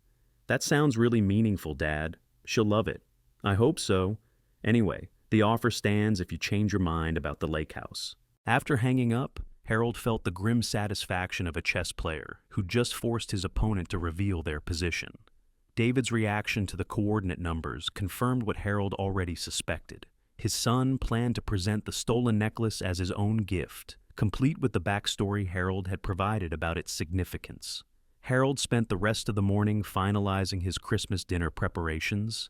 "That sounds really meaningful, Dad. She'll love it." "I hope so. Anyway, the offer stands if you change your mind about the lake house." After hanging up, Harold felt the grim satisfaction of a chess player who just forced his opponent to reveal their position. David's reaction to the coordinate numbers confirmed what Harold already suspected. His son planned to present the stolen necklace as his own gift, complete with the backstory Harold had provided about its significance. Harold spent the rest of the morning finalizing his Christmas dinner preparations,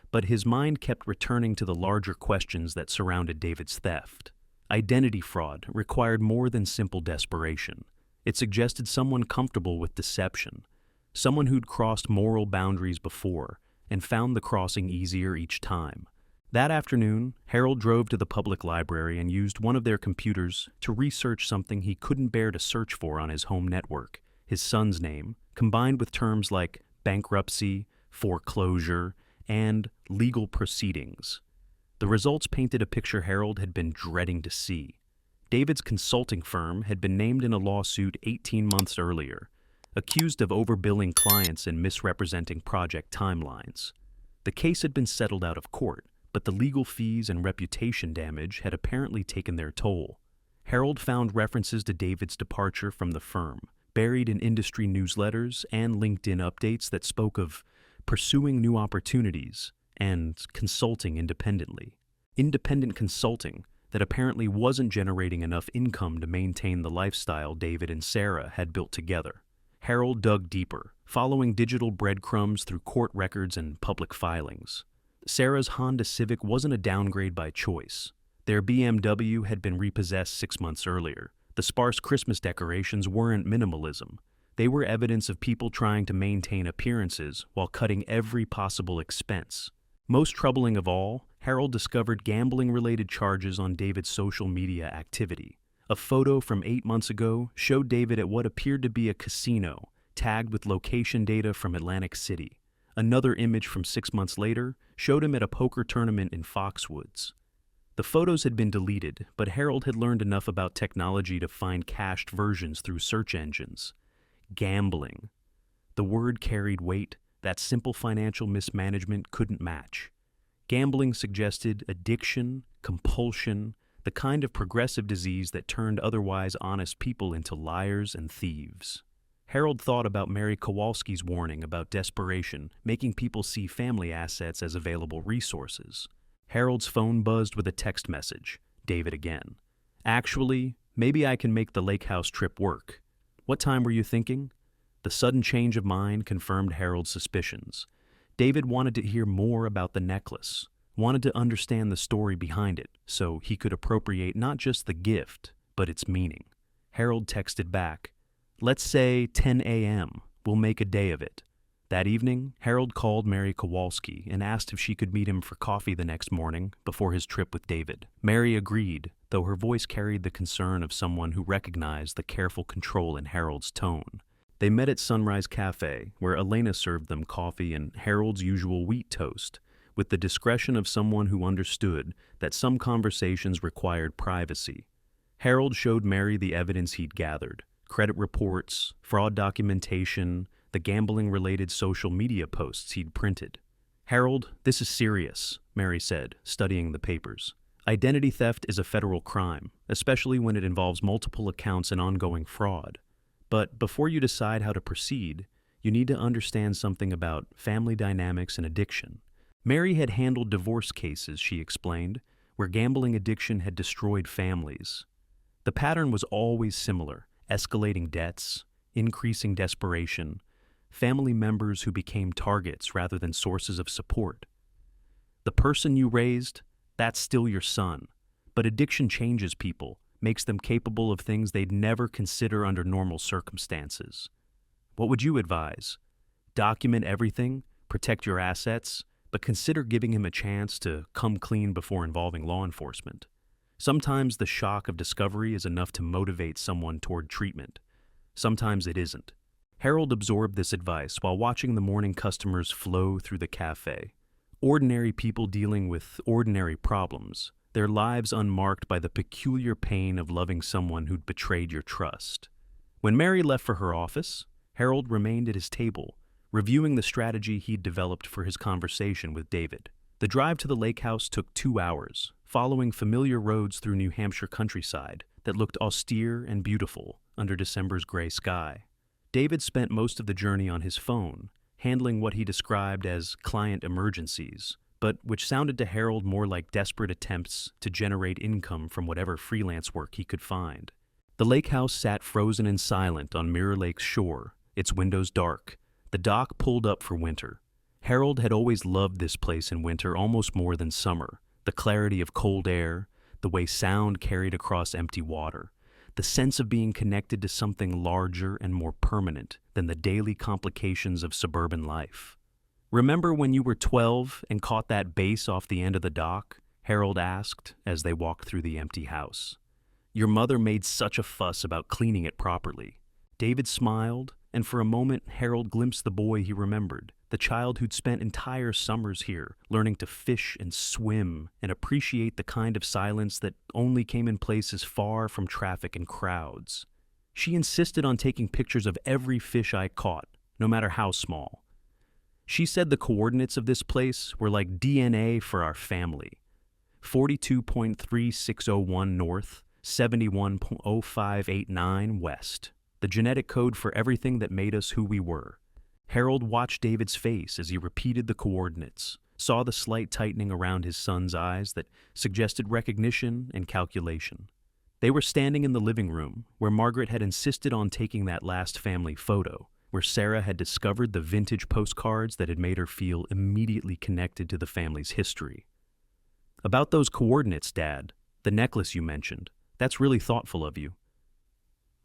but his mind kept returning to the larger questions that surrounded David's theft. Identity fraud required more than simple desperation. It suggested someone comfortable with deception, someone who'd crossed moral boundaries before and found the crossing easier each time. That afternoon, Harold drove to the public library and used one of their computers to research something he couldn't bear to search for on his home network: his son's name, combined with terms like bankruptcy, foreclosure, and legal proceedings. The results painted a picture Harold had been dreading to see. David's consulting firm had been named in a lawsuit 18 months earlier, accused of overbilling clients and misrepresenting project timelines. The case had been settled out of court, but the legal fees and reputation damage had apparently taken their toll. Harold found references to David's departure from the firm, buried in industry newsletters and LinkedIn updates that spoke of pursuing new opportunities and consulting independently. Independent consulting that apparently wasn't generating enough income to maintain the lifestyle David and Sarah had built together. Harold dug deeper, following digital breadcrumbs through court records and public filings. Sarah's Honda Civic wasn't a downgrade by choice. Their BMW had been repossessed 6 months earlier. The sparse Christmas decorations weren't minimalism. They were evidence of people trying to maintain appearances while cutting every possible expense. Most troubling of all, Harold discovered gambling-related charges on David's social media activity. A photo from 8 months ago showed David at what appeared to be a casino, tagged with location data from Atlantic City. Another image from 6 months later showed him at a poker tournament in Foxwoods. The photos had been deleted, but Harold had learned enough about technology to find cached versions through search engines. Gambling. The word carried weight that simple financial mismanagement couldn't match. Gambling suggested addiction, compulsion, the kind of progressive disease that turned otherwise honest people into liars and thieves. Harold thought about Mary Kowalski's warning about desperation, making people see family assets as available resources. Harold's phone buzzed with a text message. David again. Actually, maybe I can make the lake house trip work. What time were you thinking? The sudden change of mind confirmed Harold's suspicions. David wanted to hear more about the necklace, wanted to understand the story behind it, so he could appropriate not just the gift, but its meaning. Harold texted back, "Let's say 10 a.m. We'll make a day of it." That evening, Harold called Mary Kowalski and asked if she could meet him for coffee the next morning before his trip with David. Mary agreed, though her voice carried the concern of someone who recognized the careful control in Harold's tone. They met at Sunrise Cafe, where Elena served them coffee and Harold's usual wheat toast, with the discretion of someone who understood that some conversations required privacy. Harold showed Mary the evidence he'd gathered: credit reports, fraud documentation, the gambling-related social media posts he'd printed. "Harold, this is serious," Mary said, studying the papers. "Identity theft is a federal crime, especially when it involves multiple accounts and ongoing fraud. But before you decide how to proceed, you need to understand something about family dynamics and addiction." Mary had handled divorce cases, she explained, where gambling addiction had destroyed families. The pattern was always similar: escalating debts, increasing desperation, family members who became targets rather than sources of support. The person you raised, that's still your son, but addiction changes people, makes them capable of things they'd never consider under normal circumstances. What would you advise? Document everything, protect your assets, but consider giving him a chance to come clean before involving law enforcement. Sometimes the shock of discovery is enough to motivate someone toward treatment. Sometimes it isn't. Harold absorbed this advice while watching the morning customers flow through the cafe. Ordinary people dealing with ordinary problems, their lives unmarked by the peculiar pain of loving someone who'd betrayed your trust. When Mary left for her office, Harold remained at his table, reviewing the strategy he'd developed for his conversation with David. The drive to the lake house took 2 hours, following familiar roads through New Hampshire countryside that looked austere and beautiful under December's gray sky. David spent most of the journey on his phone, handling what he described as client emergencies, but which sounded to Harold more like desperate attempts to generate income from whatever freelance work he could find. The lake house sat frozen and silent on Mirror Lake's shore, its windows dark, the dock pulled up for winter. Harold had always loved this place in winter almost more than summer, the clarity of cold air, the way sound carried across empty water, the sense of being connected to something larger and more permanent than the daily complications of suburban life. "Remember when you were 12 and caught that bass off the end of the dock?" Harold asked as they walked through the empty house. "Your mother made such a fuss about cleaning it properly." David smiled, and for a moment Harold glimpsed the boy he remembered, the child who'd spent entire summers here, learning to fish and swim and appreciate the kind of silence that only came in places far from traffic and crowds. "She insisted on taking pictures of every fish I caught, no matter how small. She said the coordinates of this place were like DNA for our family. 42.3601 north, 71.0589 west. The genetic code for everything that made us who we were." Harold watched David's face as he repeated the coordinates, saw the slight tightening around his son's eyes that suggested recognition and calculation. They were standing in the living room, where Margaret had insisted on taking that last family photo, where Sarah had discovered the vintage postcards that had made her feel immediately connected to the family's history. "About those coordinates, Dad, the necklace you mentioned, that's really thoughtful of you.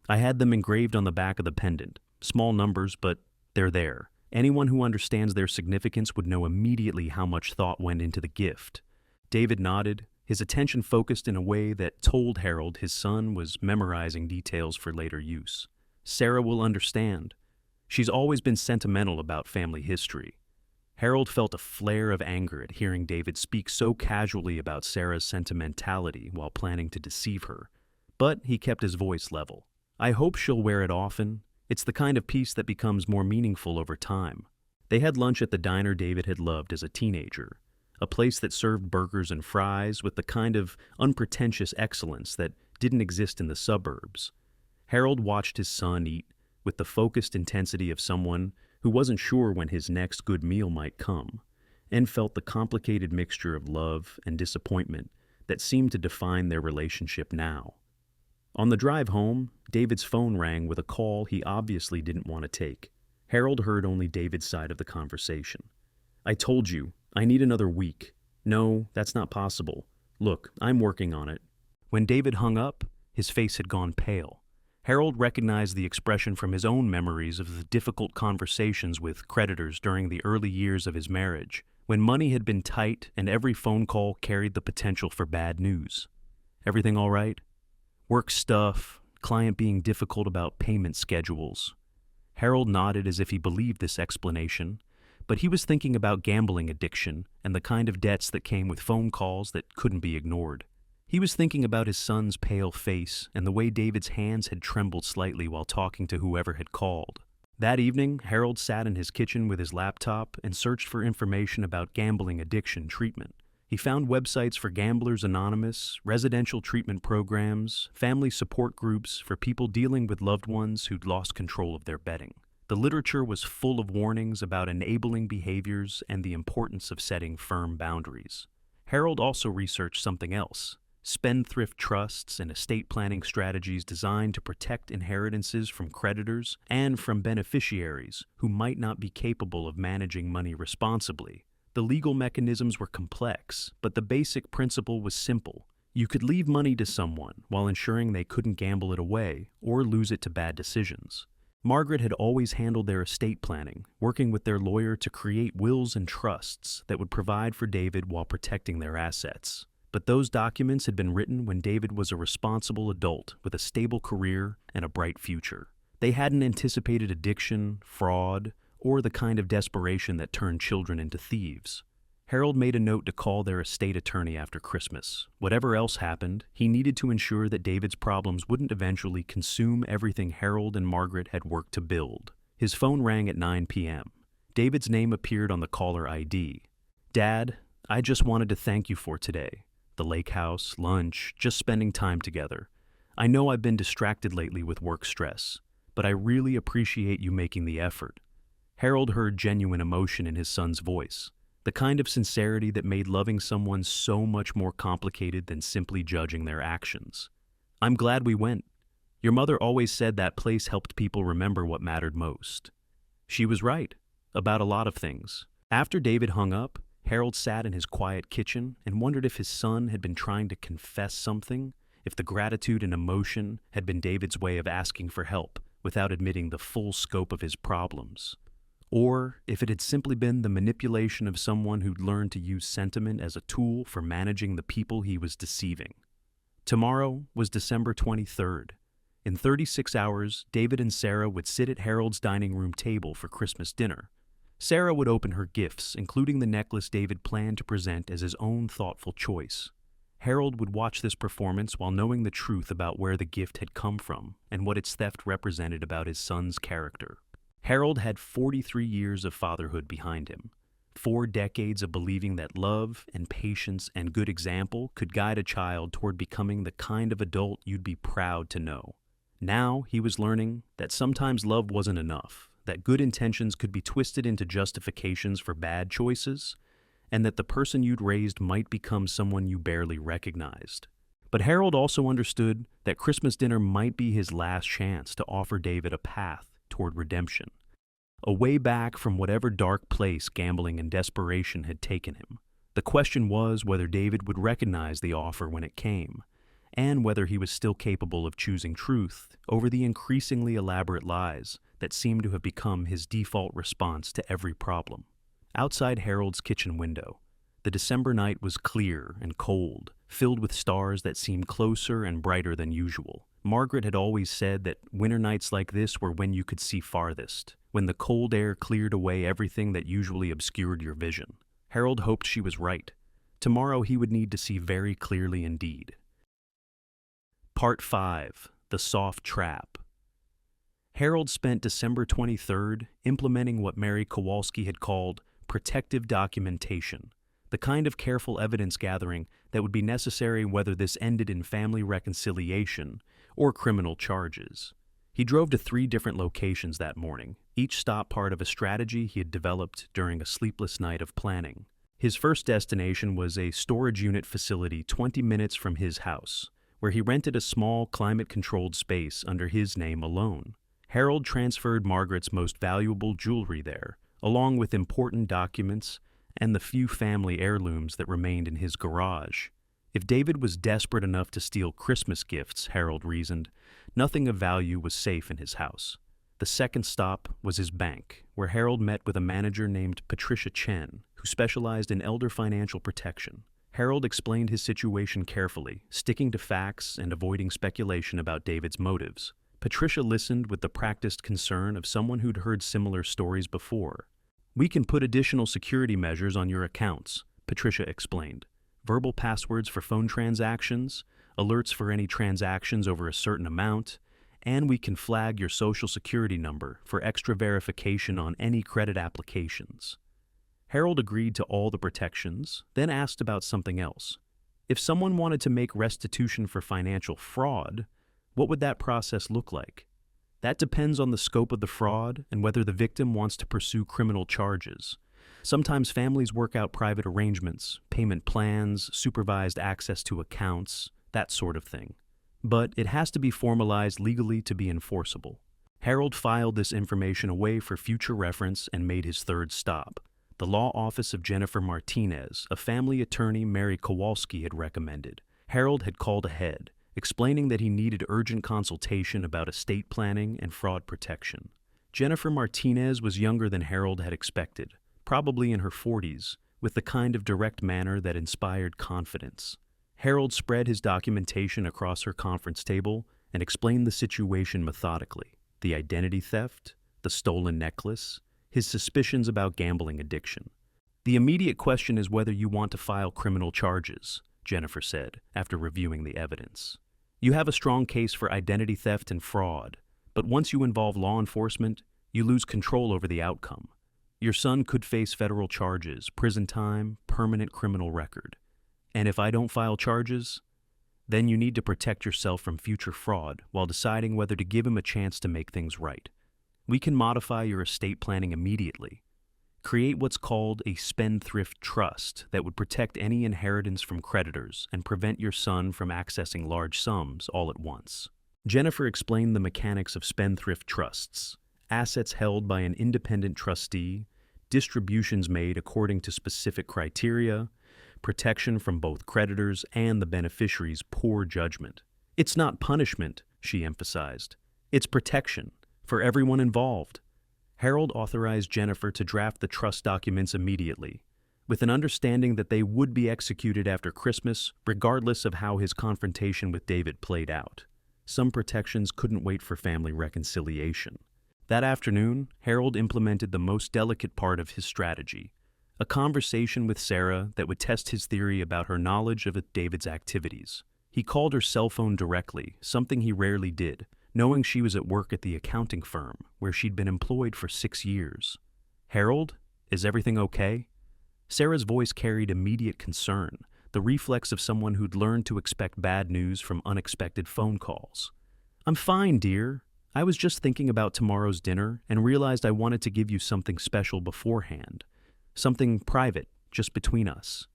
I had them engraved on the back of the pendant, small numbers, but they're there. Anyone who understands their significance would know immediately how much thought went into the gift." David nodded, his attention focused in a way that told Harold his son was memorizing details for later use. "Sarah will understand. She's always been sentimental about family history." Harold felt a flare of anger at hearing David speak so casually about Sarah's sentimentality while planning to deceive her, but he kept his voice level. "I hope she'll wear it often. It's the kind of piece that becomes more meaningful over time." They had lunch at the diner David had loved as a teenager, a place that served burgers and fries with the kind of unpretentious excellence that didn't exist in the suburbs. Harold watched his son eat with the focused intensity of someone who wasn't sure when his next good meal might come, and felt the complicated mixture of love and disappointment that seemed to define their relationship now. On the drive home, David's phone rang with a call he obviously didn't want to take. Harold heard only David's side of the conversation. "I told you, I need another week. No, that's not possible. Look, I'm working on it." When David hung up, his face had gone pale. Harold recognized the expression from his own memories of the difficult conversations with creditors during the early years of his marriage, when money had been tight and every phone call carried the potential for bad news. "Everything all right?" "Work stuff, client being difficult about payment schedules." Harold nodded as if he believed this explanation, but he was thinking about gambling addiction and the kind of debts that came with phone calls that couldn't be ignored. He was thinking about his son's pale face and the way David's hands had trembled slightly while talking to whoever had called. That evening, Harold sat in his kitchen with his laptop and searched for information about gambling addiction treatment. He found websites for Gamblers Anonymous, residential treatment programs, family support groups for people dealing with loved ones who'd lost control of their betting. The literature was full of warnings about enabling behaviors and the importance of setting firm boundaries. Harold also researched something else: spendthrift trusts and estate planning strategies designed to protect inheritances from creditors and from beneficiaries who might not be capable of managing money responsibly. The legal mechanisms were complex, but the basic principle was simple. You could leave money to someone while ensuring they couldn't gamble it away or lose it to bad decisions. Margaret had always handled their estate planning, working with their lawyer to create wills and trusts that would provide for David while protecting their assets. But those documents had been written when David was a responsible adult with a stable career and a bright future. They hadn't anticipated addiction, fraud, or the kind of desperation that turned children into thieves. Harold made a note to call their estate attorney after Christmas. Whatever else happened, he needed to ensure that David's problems wouldn't eventually consume everything Harold and Margaret had worked to build. His phone rang at 9 p.m. David's name appeared on the caller ID. "Dad, I just wanted to thank you for today. The lake house, lunch, just spending time together. I know I've been distracted lately with work stress, but I really appreciate you making the effort." Harold heard genuine emotion in his son's voice, the kind of sincerity that made loving someone so much more complicated than simply judging their actions. "I'm glad we went. Your mother always said that place helped people remember what mattered most. She was right about a lot of things. After David hung up, Harold sat in his quiet kitchen and wondered if his son had been trying to confess something, if the gratitude and emotion had been David's way of asking for help without admitting the full scope of his problems, or if it had simply been the manipulation of someone who'd learned to use sentiment as a tool for managing the people he was deceiving. Tomorrow was December 23rd. In 36 hours, David and Sarah would sit at Harold's dining room table for Christmas dinner. Sarah would open her gifts, including the necklace David planned to present as his own thoughtful choice. Harold would watch this performance while knowing the truth about where the gift had come from and what its theft represented about his son's character. Harold had 43 years of fatherhood behind him, 4 decades of believing that love and patience and good example could guide a child toward becoming the kind of adult you'd be proud to know. Now he was learning that sometimes love wasn't enough, that good intentions could be twisted into justifications for bad choices, and that the person you'd raised might become someone you barely recognized. But Harold also understood that Christmas dinner might be his last chance to offer David a path toward redemption, a way back from whatever dark place gambling and desperation had taken him. The question was whether David would recognize the offer when it came, and whether he was still capable of choosing truth over the increasingly elaborate lies that seemed to have become his default response to every problem. Outside Harold's kitchen window, the December night was clear and cold, filled with stars that seemed closer and brighter than usual. Margaret had always said that winter nights like this were when you could see farthest, when the cold air cleared away everything that usually obscured your vision. Harold hoped she was right. Tomorrow he would need to see very clearly indeed. Part 5. The Soft Trap. Harold spent December 23rd implementing what Mary Kowalski had called protective documentation, the kind of careful evidence gathering that would be necessary whether this ended in family reconciliation or criminal charges. He drove to 3 different locations that morning, each stop part of a strategy he had developed during a sleepless night of planning. His first destination was a storage unit facility 20 minutes from his house, where he rented a small climate-controlled space under his name alone. Harold transferred Margaret's most valuable jewelry there, along with important documents and the few family heirlooms that remained in his garage. If David was desperate enough to steal Christmas gifts, Harold reasoned, nothing of value was safe in his house. The second stop was his bank, where Harold met with a manager named Patricia Chen, who specialized in elder financial protection. Harold explained his situation carefully, sticking to facts and avoiding speculation about David's motives. Patricia listened with the practiced concern of someone who'd heard similar stories before. "We can put additional security measures on your accounts," Patricia explained. "Verbal passwords for phone transactions, alerts for any transactions over a certain amount, and we can flag your social security number for extra verification on any credit applications." Harold agreed to all the protections, then asked about something else. If someone wanted to make restitution for financial fraud, what would that process look like? That depends on the scope of the fraud and whether the victim wants to pursue criminal charges. Sometimes families work out private arrangements, payment plans, supervised access to accounts, that sort of thing. But it has to be formalized legally to be enforceable. Harold filed this information away for future reference and made his third stop. The law office of Jennifer Martinez, a family attorney Mary Kowalski had recommended. Harold had called ahead, explaining that he needed urgent consultation about estate planning and fraud protection. Jennifer Martinez was younger than Harold had expected, probably in her 40s, with the kind of direct manner that inspired confidence. Harold spread his documentation across her conference table and explained the situation methodically: the identity theft, the stolen necklace, his suspicions about gambling addiction. "The immediate question is whether you want to file criminal charges," Jennifer said, after reviewing the evidence. "You have a strong case for identity theft and fraud, but once you involve law enforcement, you lose control over the outcome. Your son could face federal charges, prison time, permanent criminal record. And if I don't file charges, then you need to protect yourself from future fraud while deciding whether to give him a chance to make things right. We can modify your estate planning immediately. Create what's called a spendthrift trust that would protect any inheritance from creditors and prevent your son from accessing large sums all at once." Jennifer explained the mechanics of spendthrift trusts, assets held by an independent trustee, distributions made according to specific criteria, protection from both creditors and the beneficiary's poor judgment. It's not punishment, she emphasized. It's protection for everyone involved. Harold authorized Jennifer to draft the trust documents immediately, with an understanding that they would be executed after Christmas, regardless of how his confrontation with David played out. Some protections couldn't wait for family reconciliation. That afternoon, Harold implemented the most delicate part of his strategy, a conversation with Sarah that would test his theory about her knowledge of David's activities. He called her cell phone directly, something he rarely did, knowing she was at work at the accounting firm, where she'd been employed for 6 years. "Harold, is everything okay?" Sarah's voice carried immediate concern, the reflex of someone who'd learned to expect bad news from unexpected phone calls. "I'm fine, dear. I was just thinking about tomorrow's dinner and realized I wanted to give you something special beforehand. Something private, just between us.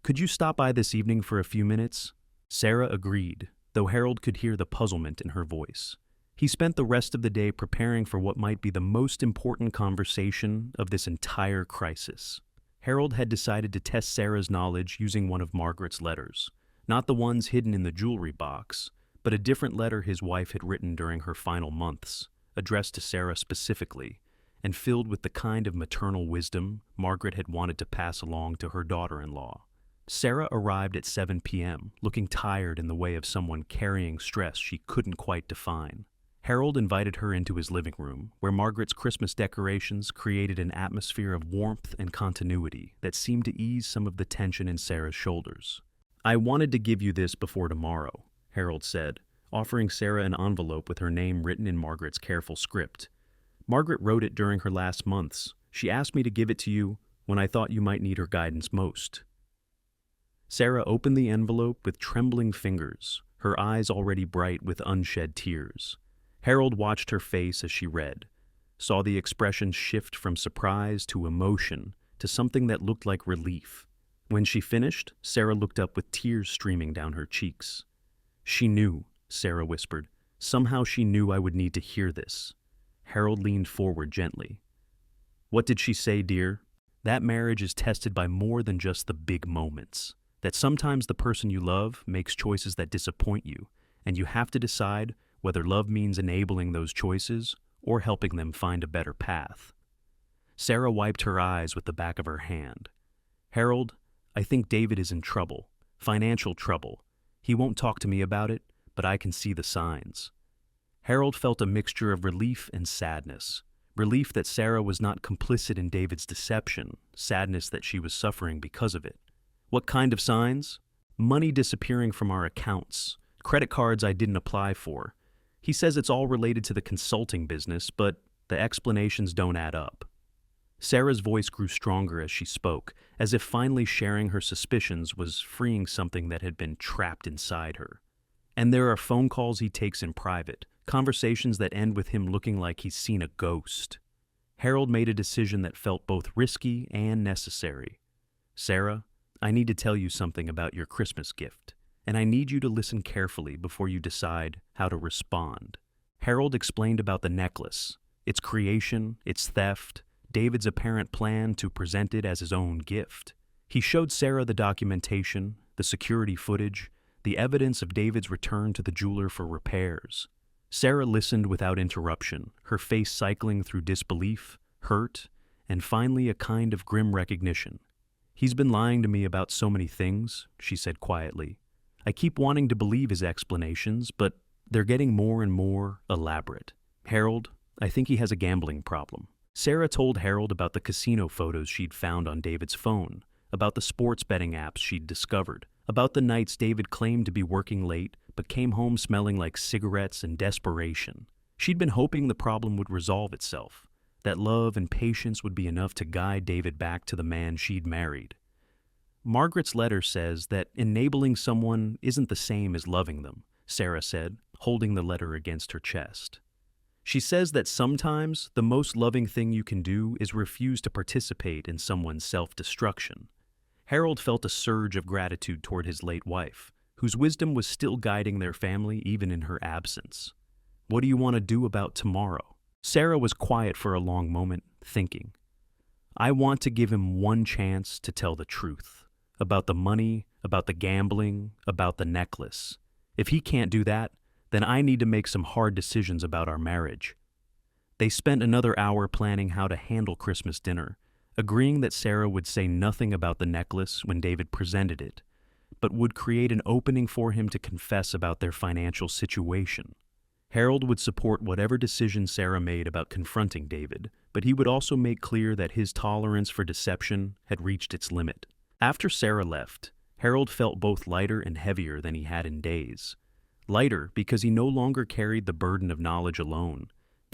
Could you stop by this evening for a few minutes?" Sarah agreed, though Harold could hear the puzzlement in her voice. He spent the rest of the day preparing for what might be the most important conversation of this entire crisis. Harold had decided to test Sarah's knowledge using one of Margaret's letters, not the ones hidden in the jewelry box, but a different letter his wife had written during her final months, addressed to Sarah specifically, and filled with the kind of maternal wisdom Margaret had wanted to pass along to her daughter-in-law. Sarah arrived at 7 p.m., looking tired in the way of someone carrying stress she couldn't quite define. Harold invited her into his living room, where Margaret's Christmas decorations created an atmosphere of warmth and continuity that seemed to ease some of the tension in Sarah's shoulders. "I wanted to give you this before tomorrow," Harold said, offering Sarah an envelope with her name written in Margaret's careful script. "Margaret wrote it during her last months. She asked me to give it to you when I thought you might need her guidance most." Sarah opened the envelope with trembling fingers, her eyes already bright with unshed tears. Harold watched her face as she read, saw the expression shift from surprise to emotion to something that looked like relief. When she finished, Sarah looked up with tears streaming down her cheeks. "She knew," Sarah whispered. "Somehow she knew I would need to hear this." Harold leaned forward gently. "What did she say, dear?" "That marriage is tested by more than just the big moments. That sometimes the person you love makes choices that disappoint you, and you have to decide whether love means enabling those choices or helping them find a better path." Sarah wiped her eyes with the back of her hand. "Harold, I think David is in trouble, financial trouble. He won't talk to me about it, but I can see the signs." Harold felt a mixture of relief and sadness. Relief that Sarah was not complicit in David's deception, sadness that she was suffering because of it. "What kind of signs?" "Money disappearing from our accounts, credit cards I didn't apply for. He says it's all related to the consulting business, but the explanations don't add up." Sarah's voice grew stronger as she spoke, as if finally sharing her suspicions was freeing something that had been trapped inside her. "And there are phone calls he takes in private, conversations that end with him looking like he's seen a ghost." Harold made a decision that felt both risky and necessary. "Sarah, I need to tell you something about your Christmas gift, and I need you to listen carefully before you decide how to respond." Harold explained about the necklace, its creation, its theft, David's apparent plan to present it as his own gift. He showed Sarah the documentation, the security footage, the evidence of David's return to the jeweler for repairs. Sarah listened without interruption, her face cycling through disbelief, hurt, and finally a kind of grim recognition. "He's been lying to me about so many things," she said quietly. "I keep wanting to believe his explanations, but they're getting more and more elaborate. Harold, I think he has a gambling problem." Sarah told Harold about the casino photos she'd found on David's phone, about the sports betting apps she'd discovered, about the nights David claimed to be working late but came home smelling like cigarettes and desperation. She'd been hoping the problem would resolve itself, that love and patience would be enough to guide David back to the man she'd married. "Margaret's letter says that enabling someone isn't the same as loving them," Sarah said, holding the letter against her chest. "She says that sometimes the most loving thing you can do is refuse to participate in someone's self-destruction." Harold felt a surge of gratitude toward his late wife, whose wisdom was still guiding their family even in her absence. "What do you want to do about tomorrow?" Sarah was quiet for a long moment, thinking. "I want to give him one chance to tell the truth. About the money, about the gambling, about the necklace. If he can't do that, then I need to make some hard decisions about our marriage." They spent another hour planning how to handle Christmas dinner, agreeing that Sarah would say nothing about the necklace when David presented it, but would create an opening for him to confess about their financial situation. Harold would support whatever decision Sarah made about confronting David, but he would also make clear that his tolerance for deception had reached its limit. After Sarah left, Harold felt both lighter and heavier than he had in days. Lighter because he no longer carried the burden of knowledge alone.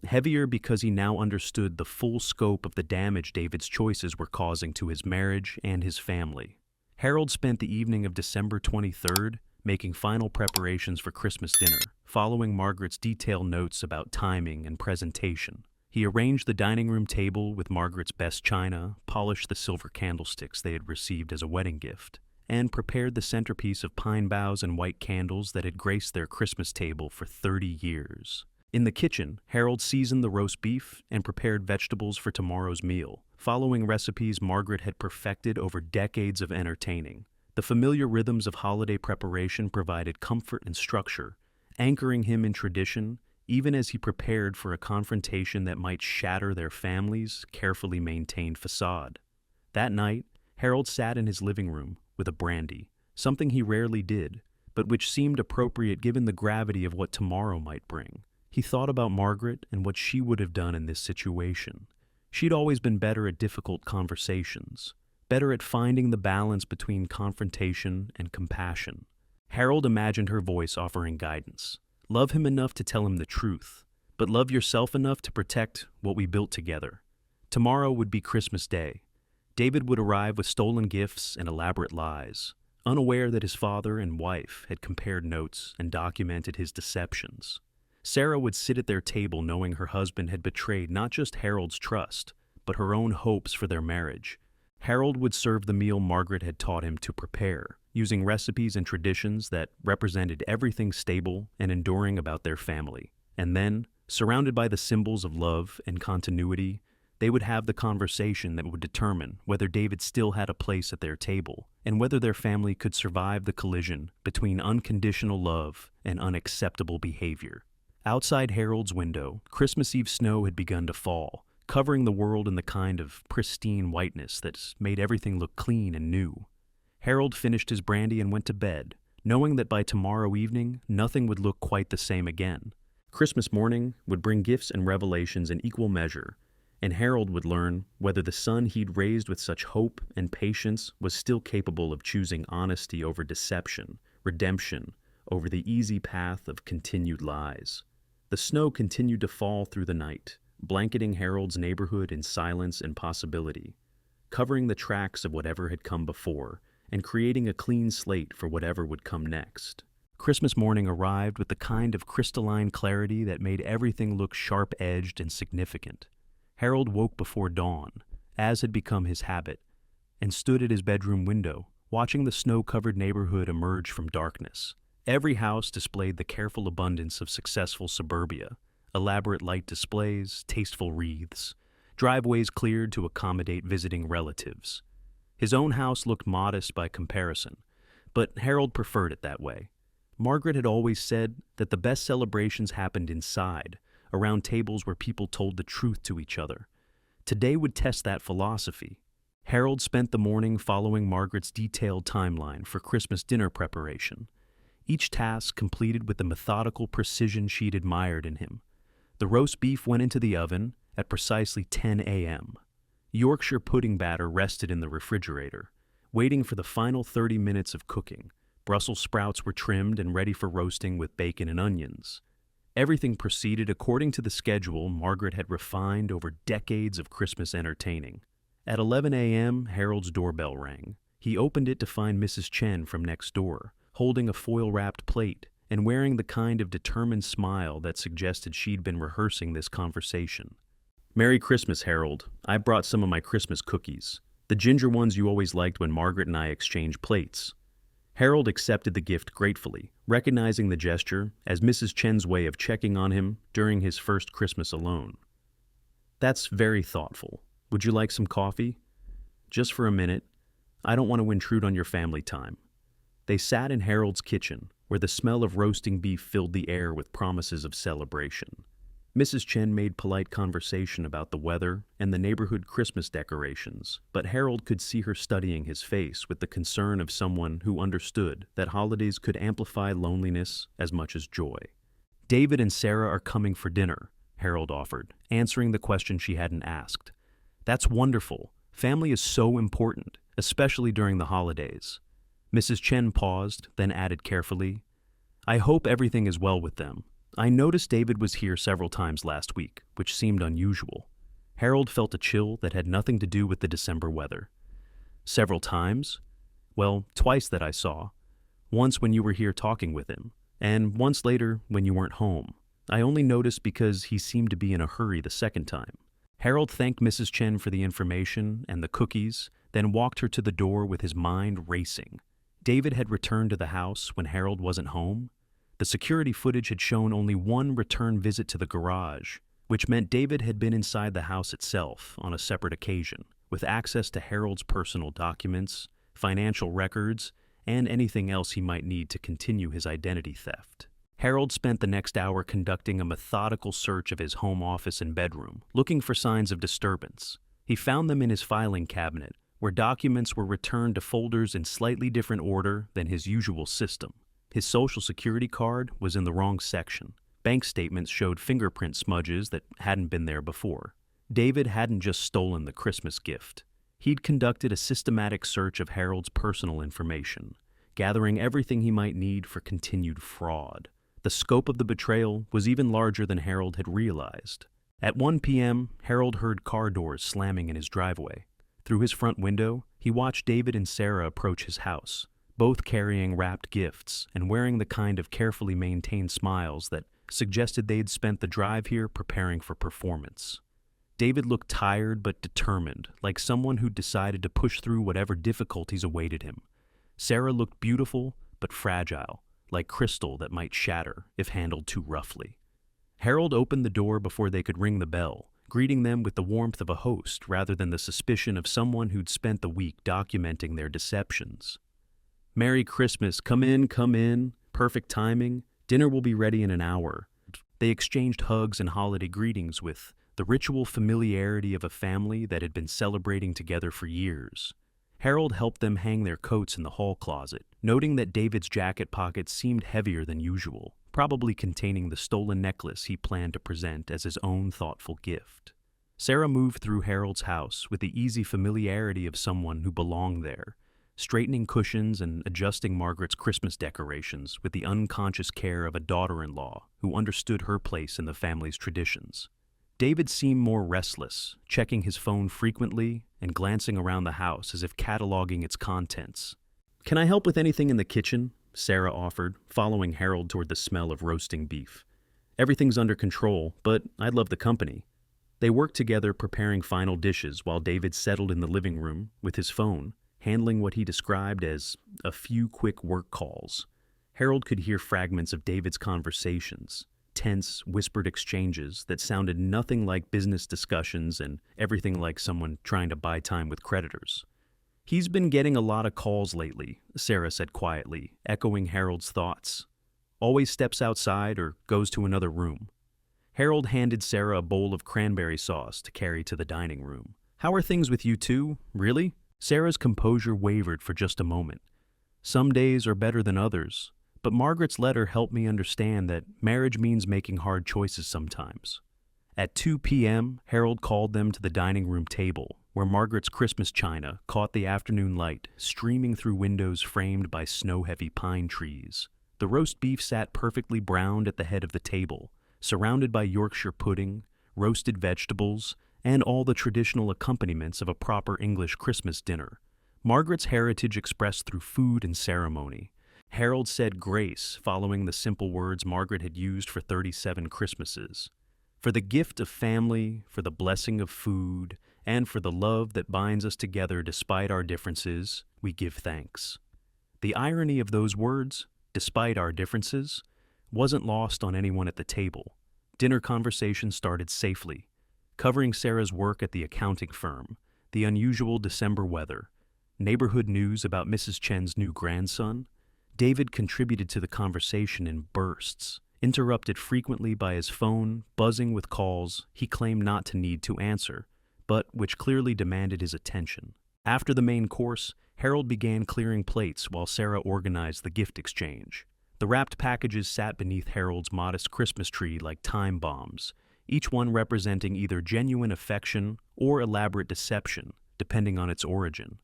Heavier because he now understood the full scope of the damage David's choices were causing to his marriage and his family. Harold spent the evening of December 23rd making final preparations for Christmas dinner, following Margaret's detailed notes about timing and presentation. He arranged the dining room table with Margaret's best china, polished the silver candlesticks they had received as a wedding gift, and prepared the centerpiece of pine boughs and white candles that had graced their Christmas table for 30 years. In the kitchen, Harold seasoned the roast beef and prepared vegetables for tomorrow's meal, following recipes Margaret had perfected over decades of entertaining. The familiar rhythms of holiday preparation provided comfort and structure, anchoring him in tradition, even as he prepared for a confrontation that might shatter their family's carefully maintained facade. That night, Harold sat in his living room with a brandy, something he rarely did, but which seemed appropriate given the gravity of what tomorrow might bring. He thought about Margaret and what she would have done in this situation. She'd always been better at difficult conversations, better at finding the balance between confrontation and compassion. Harold imagined her voice offering guidance. "Love him enough to tell him the truth, but love yourself enough to protect what we built together." Tomorrow would be Christmas Day. David would arrive with stolen gifts and elaborate lies, unaware that his father and wife had compared notes and documented his deceptions. Sarah would sit at their table knowing her husband had betrayed not just Harold's trust, but her own hopes for their marriage. Harold would serve the meal Margaret had taught him to prepare, using recipes and traditions that represented everything stable and enduring about their family. And then, surrounded by the symbols of love and continuity, they would have the conversation that would determine whether David still had a place at their table, and whether their family could survive the collision between unconditional love and unacceptable behavior. Outside Harold's window, Christmas Eve snow had begun to fall, covering the world in the kind of pristine whiteness that made everything look clean and new. Harold finished his brandy and went to bed, knowing that by tomorrow evening, nothing would look quite the same again. Christmas morning would bring gifts and revelations in equal measure, and Harold would learn whether the son he'd raised with such hope and patience was still capable of choosing honesty over deception, redemption over the easy path of continued lies. The snow continued to fall through the night, blanketing Harold's neighborhood in silence and possibility, covering the tracks of whatever had come before, and creating a clean slate for whatever would come next. Christmas morning arrived with the kind of crystalline clarity that made everything look sharp-edged and significant. Harold woke before dawn, as had become his habit, and stood at his bedroom window, watching the snow-covered neighborhood emerge from darkness. Every house displayed the careful abundance of successful suburbia, elaborate light displays, tasteful wreaths, driveways cleared to accommodate visiting relatives. His own house looked modest by comparison, but Harold preferred it that way. Margaret had always said that the best celebrations happened inside, around tables where people told the truth to each other. Today would test that philosophy. Harold spent the morning following Margaret's detailed timeline for Christmas dinner preparation, each task completed with the methodical precision she'd admired in him. The roast beef went into the oven at precisely 10 a.m. Yorkshire pudding batter rested in the refrigerator, waiting for the final 30 minutes of cooking. Brussels sprouts were trimmed and ready for roasting with bacon and onions. Everything proceeded according to the schedule Margaret had refined over decades of Christmas entertaining. At 11 a.m., Harold's doorbell rang. He opened it to find Mrs. Chen from next door, holding a foil-wrapped plate and wearing the kind of determined smile that suggested she'd been rehearsing this conversation. "Merry Christmas, Harold. I brought some of my Christmas cookies. The ginger ones you always liked when Margaret and I exchanged plates." Harold accepted the gift gratefully, recognizing the gesture as Mrs. Chen's way of checking on him during his first Christmas alone. "That's very thoughtful. Would you like some coffee?" "Just for a minute. I don't want to intrude on your family time." They sat in Harold's kitchen, where the smell of roasting beef filled the air with promises of celebration. Mrs. Chen made polite conversation about the weather and the neighborhood Christmas decorations, but Harold could see her studying his face with the concern of someone who understood that holidays could amplify loneliness as much as joy. "David and Sarah are coming for dinner," Harold offered, answering the question she hadn't asked. "That's wonderful. Family is so important, especially during the holidays." Mrs. Chen paused, then added carefully, "I hope everything is well with them. I noticed David was here several times last week, which seemed unusual." Harold felt a chill that had nothing to do with the December weather. "Several times?" "Well, twice that I saw. Once when you were here talking with him, and once later when you weren't home. I only noticed because he seemed to be in a hurry the second time." Harold thanked Mrs. Chen for the information and the cookies, then walked her to the door with his mind racing. David had returned to the house when Harold wasn't home. The security footage had shown only one return visit to the garage, which meant David had been inside the house itself on a separate occasion, with access to Harold's personal documents, financial records, and anything else he might need to continue his identity theft. Harold spent the next hour conducting a methodical search of his home office and bedroom, looking for signs of disturbance. He found them in his filing cabinet, where documents were returned to folders in slightly different order than his usual system. His social security card was in the wrong section. Bank statements showed fingerprint smudges that hadn't been there before. David hadn't just stolen the Christmas gift. He'd conducted a systematic search of Harold's personal information, gathering everything he might need for continued fraud. The scope of the betrayal was even larger than Harold had realized. At 1 p.m., Harold heard car doors slamming in his driveway. Through his front window, he watched David and Sarah approach his house, both carrying wrapped gifts and wearing the kind of carefully maintained smiles that suggested they'd spent the drive here preparing for performance. David looked tired but determined, like someone who'd decided to push through whatever difficulties awaited him. Sarah looked beautiful but fragile, like crystal that might shatter if handled too roughly. Harold opened the door before they could ring the bell, greeting them with the warmth of a host rather than the suspicion of someone who'd spent the week documenting their deceptions. "Merry Christmas, come in, perfect timing, dinner will be ready in an hour." They exchanged hugs and holiday greetings with the ritual familiarity of a family that had been celebrating together for years. Harold helped them hang their coats in the hall closet, noting that David's jacket pockets seemed heavier than usual, probably containing the stolen necklace he planned to present as his own thoughtful gift. Sarah moved through Harold's house with the easy familiarity of someone who belonged there, straightening cushions and adjusting Margaret's Christmas decorations with the unconscious care of a daughter-in-law who understood her place in the family's traditions. David seemed more restless, checking his phone frequently and glancing around the house as if cataloging its contents. "Can I help with anything in the kitchen?" Sarah offered, following Harold toward the smell of roasting beef. "Everything's under control, but I'd love the company." They worked together preparing final dishes while David settled in the living room with his phone, handling what he described as a few quick work calls. Harold could hear fragments of David's conversations, tense, whispered exchanges that sounded nothing like business discussions and everything like someone trying to buy time with creditors. "He's been getting a lot of calls lately," Sarah said quietly, echoing Harold's thoughts. "Always steps outside or goes to another room." Harold handed Sarah a bowl of cranberry sauce to carry to the dining room. "How are things with you two? Really?" Sarah's composure wavered for just a moment. "Some days are better than others, but Margaret's letter helped me understand that marriage means making hard choices sometimes." At 2 p.m., Harold called them to the dining room table, where Margaret's Christmas china caught the afternoon light streaming through windows framed by snow-heavy pine trees. The roast beef sat perfectly browned at the head of the table, surrounded by Yorkshire pudding, roasted vegetables, and all the traditional accompaniments of a proper English Christmas dinner. Margaret's heritage expressed through food and ceremony. Harold said grace following the simple words Margaret had used for 37 Christmases. "For the gift of family, for the blessing of food, and for the love that binds us together despite our differences, we give thanks." The irony of those words, despite our differences, wasn't lost on anyone at the table. Dinner conversation started safely, covering Sarah's work at the accounting firm, the unusual December weather, neighborhood news about Mrs. Chen's new grandson. David contributed to the conversation in bursts, interrupted frequently by his phone, buzzing with calls he claimed not to need to answer, but which clearly demanded his attention. After the main course, Harold began clearing plates while Sarah organized the gift exchange. The wrapped packages sat beneath Harold's modest Christmas tree like time bombs, each one representing either genuine affection or elaborate deception, depending on its origin.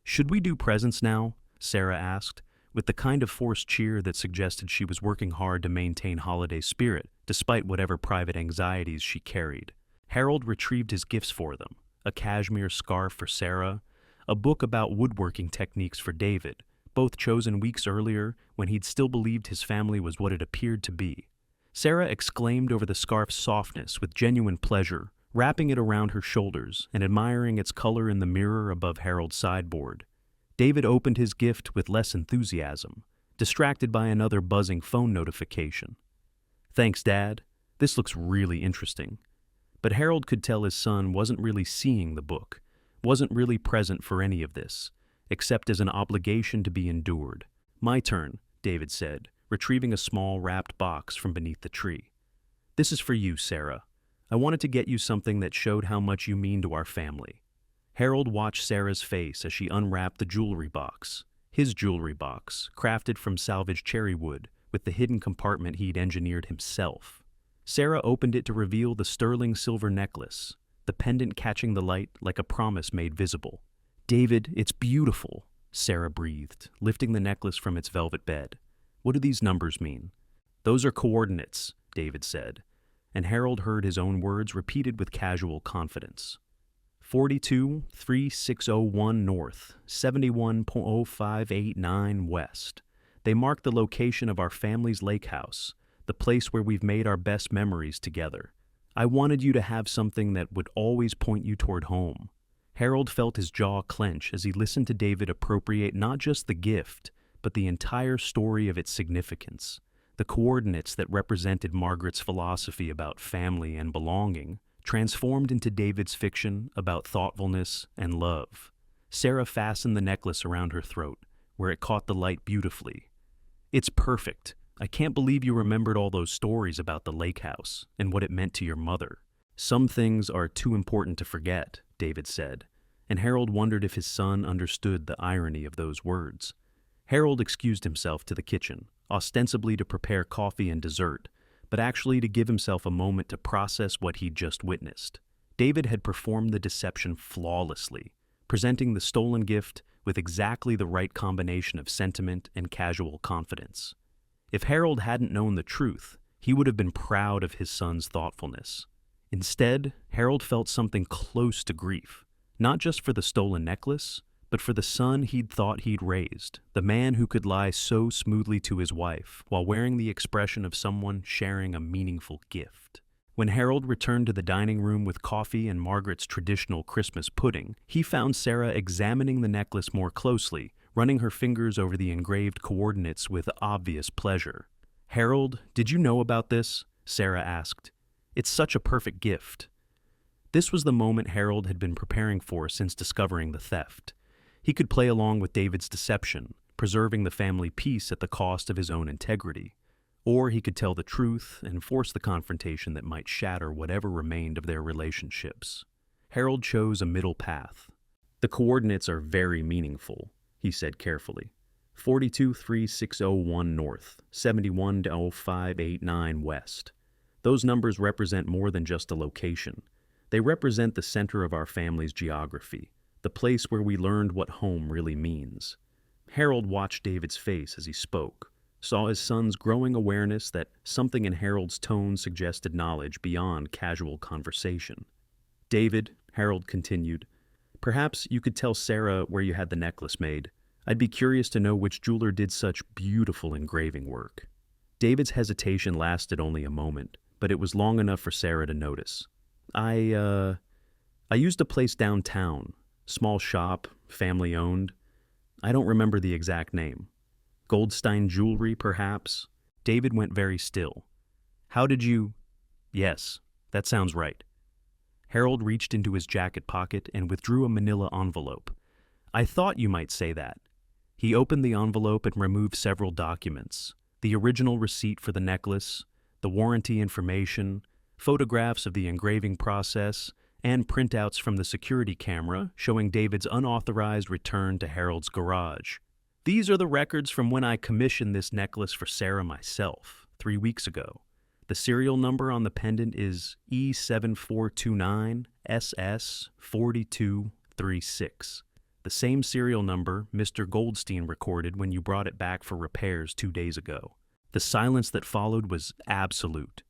"Should we do presents now?" Sarah asked, with the kind of forced cheer that suggested she was working hard to maintain holiday spirit, despite whatever private anxieties she carried. Harold retrieved his gifts for them: a cashmere scarf for Sarah, a book about woodworking techniques for David, both chosen weeks earlier when he'd still believed his family was what it appeared to be. Sarah exclaimed over the scarf's softness with genuine pleasure, wrapping it around her shoulders and admiring its color in the mirror above Harold's sideboard. David opened his gift with less enthusiasm, distracted by another buzzing phone notification. "Thanks, Dad. This looks really interesting." But Harold could tell his son wasn't really seeing the book, wasn't really present for any of this, except as an obligation to be endured. "My turn," David said, retrieving a small wrapped box from beneath the tree. "This is for you, Sarah. I wanted to get you something that showed how much you mean to our family." Harold watched Sarah's face as she unwrapped the jewelry box, his jewelry box, crafted from salvaged cherry wood, with the hidden compartment he'd engineered himself. Sarah opened it to reveal the sterling silver necklace, the pendant catching the light like a promise made visible. "David, it's beautiful," Sarah breathed, lifting the necklace from its velvet bed. "What do these numbers mean?" "Those are coordinates," David said, and Harold heard his own words repeated with casual confidence. 42-3601 north, 71.0589 west. They mark the location of our family's lake house, the place where we've made our best memories together. I wanted you to have something that would always point you toward home. Harold felt his jaw clench as he listened to David appropriate not just the gift, but the entire story of its significance, the coordinates that represented Margaret's philosophy about family and belonging, transformed into David's fiction about thoughtfulness and love. Sarah fastened the necklace around her throat, where it caught the light beautifully. "It's perfect. I can't believe you remembered all those stories about the lake house and what it meant to your mother." "Some things are too important to forget," David said, and Harold wondered if his son understood the irony of those words. Harold excused himself to the kitchen, ostensibly to prepare coffee and dessert, but actually to give himself a moment to process what he'd just witnessed. David had performed the deception flawlessly, presenting the stolen gift with exactly the right combination of sentiment and casual confidence. If Harold hadn't known the truth, he would have been proud of his son's thoughtfulness. Instead, Harold felt something close to grief, not just for the stolen necklace, but for the son he'd thought he'd raised, the man who could lie so smoothly to his wife while wearing the expression of someone sharing a meaningful gift. When Harold returned to the dining room with coffee and Margaret's traditional Christmas pudding, he found Sarah examining the necklace more closely, running her fingers over the engraved coordinates with obvious pleasure. "Harold, did you know about this?" Sarah asked. "It's such a perfect gift." This was the moment Harold had been preparing for since discovering the theft. He could play along with David's deception, preserving the family peace at the cost of his own integrity. Or he could tell the truth and force the confrontation that might shatter whatever remained of their relationships. Harold chose a middle path. "The coordinates are very meaningful," he said carefully. 42-3601 north, 71-0589 west. Those numbers represent more than just a location. They represent the center of our family's geography, the place where we learned what home really means. Harold watched David's face as he spoke, saw his son's growing awareness that something in Harold's tone suggested knowledge beyond casual conversation. "David," Harold continued, "perhaps you could tell Sarah where you had the necklace made. I'd be curious to know which jeweler did such beautiful engraving work." David's hesitation lasted only a moment, but it was long enough for Sarah to notice. I used a place downtown. Small shop, family-owned. I don't remember the exact name." Goldstein jewelry, perhaps? David went very still. How did you— Yes, that sounds right. Harold reached into his jacket pocket and withdrew a manila envelope. I thought you might say that. He opened the envelope and removed several documents: the original receipt for the necklace, the warranty information, photographs of the engraving process, and printouts from the security camera showing David's unauthorized return to Harold's garage. These are the records from when I commissioned this necklace for Sarah myself, 3 weeks ago. The serial number on the pendant is E7429SS4236, the same serial number Mr. Goldstein recorded when you brought it back for repairs 2 days ago. The silence that followed was absolute.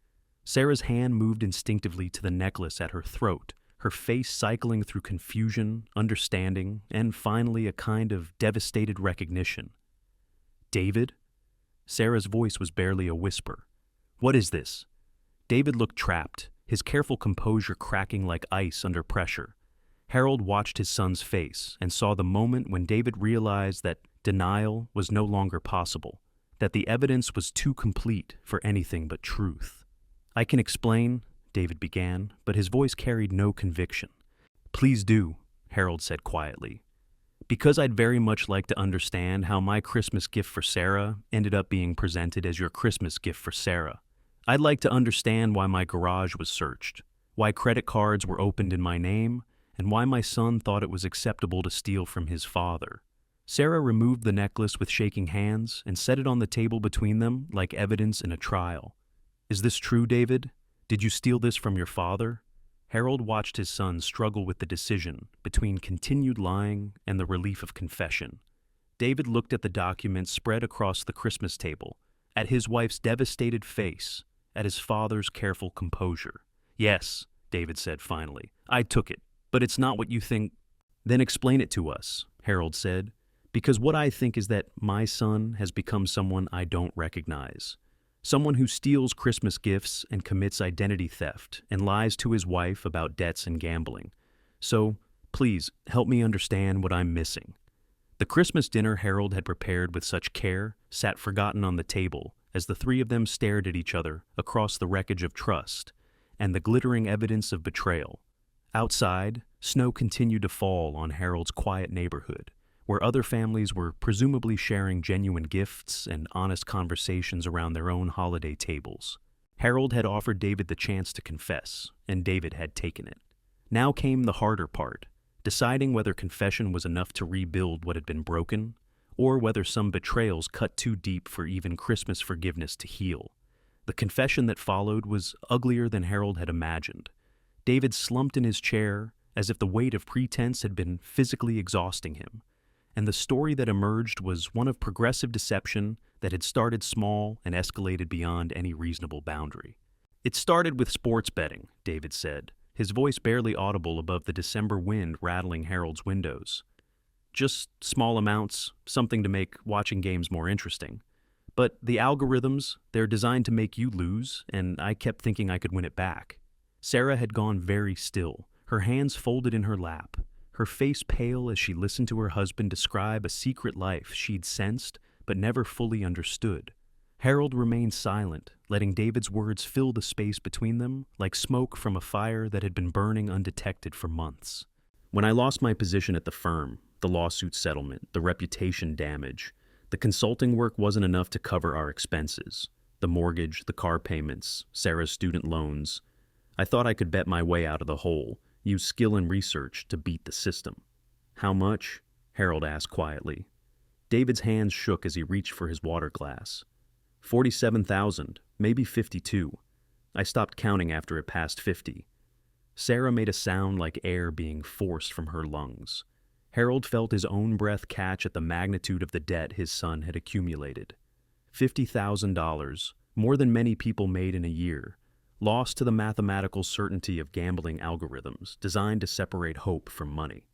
Sarah's hand moved instinctively to the necklace at her throat, her face cycling through confusion, understanding, and finally a kind of devastated recognition. David? Sarah's voice was barely a whisper. What is this? David looked trapped, his careful composure cracking like ice under pressure. Harold watched his son's face and saw the moment when David realized that denial was no longer possible, that the evidence was too complete for anything but truth. I can explain, David began, but his voice carried no conviction. Please do, Harold said quietly. Because I'd very much like to understand how my Christmas gift for Sarah ended up being presented as your Christmas gift for Sarah. I'd like to understand why my garage was searched, why credit cards were opened in my name, and why my son thought it was acceptable to steal from his father. Sarah removed the necklace with shaking hands and set it on the table between them like evidence in a trial. Is this true, David? Did you steal this from your father? Harold watched his son struggle with the decision between continued lying and the relief of confession. David looked at the documents spread across the Christmas table, at his wife's devastated face, at his father's careful composure. Yes, David said finally, I took it, but it's not what you think. Then explain it to us, Harold said, because what I think is that my son has become someone I don't recognize. Someone who steals Christmas gifts and commits identity theft and lies to his wife about debts and gambling. So, please, help me understand what I'm missing. The Christmas dinner Harold had prepared with such care sat forgotten on the table as the three of them stared at each other across the wreckage of trust and the glittering evidence of betrayal. Outside, snow continued to fall on Harold's quiet neighborhood, where other families were presumably sharing genuine gifts and honest conversations around their own holiday tables. Harold had offered David the chance to confess, and David had taken it. Now came the harder part, deciding whether confession was enough to rebuild what had been broken, or whether some betrayals cut too deep for even Christmas forgiveness to heal. The confession that followed was uglier than Harold had imagined. David slumped in his chair as if the weight of pretense had been physically exhausting him, and the story that emerged was one of progressive deception that had started small and escalated beyond any reasonable boundary. It started with sports betting, David said, his voice barely audible above the December wind rattling Harold's windows. Just small amounts, something to make watching games more interesting. But the algorithms, they're designed to make you lose, and I kept thinking I could win it back. Sarah had gone very still, her hands folded in her lap, her face pale as she listened to her husband describe a secret life she'd sensed but never fully understood. Harold remained silent, letting David's words fill the space between them like smoke from a fire that had been burning undetected for months. When I lost my position at the firm, the lawsuit settlement, the reputation damage, the consulting work wasn't enough to cover our expenses. The mortgage, the car payments, Sarah's student loans. I thought I could bet my way out of the hole, use skill and research to beat the system. How much? Harold asked quietly. David's hands shook as he reached for his water glass. 47,000, maybe 52. I stopped counting after it passed 50. Sarah made a sound like air being forced from her lungs. Harold felt his own breath catch at the magnitude of the debt his son had accumulated. $50,000, more than many people made in a year, lost to the mathematical certainty of gambling algorithms designed to separate hope from money.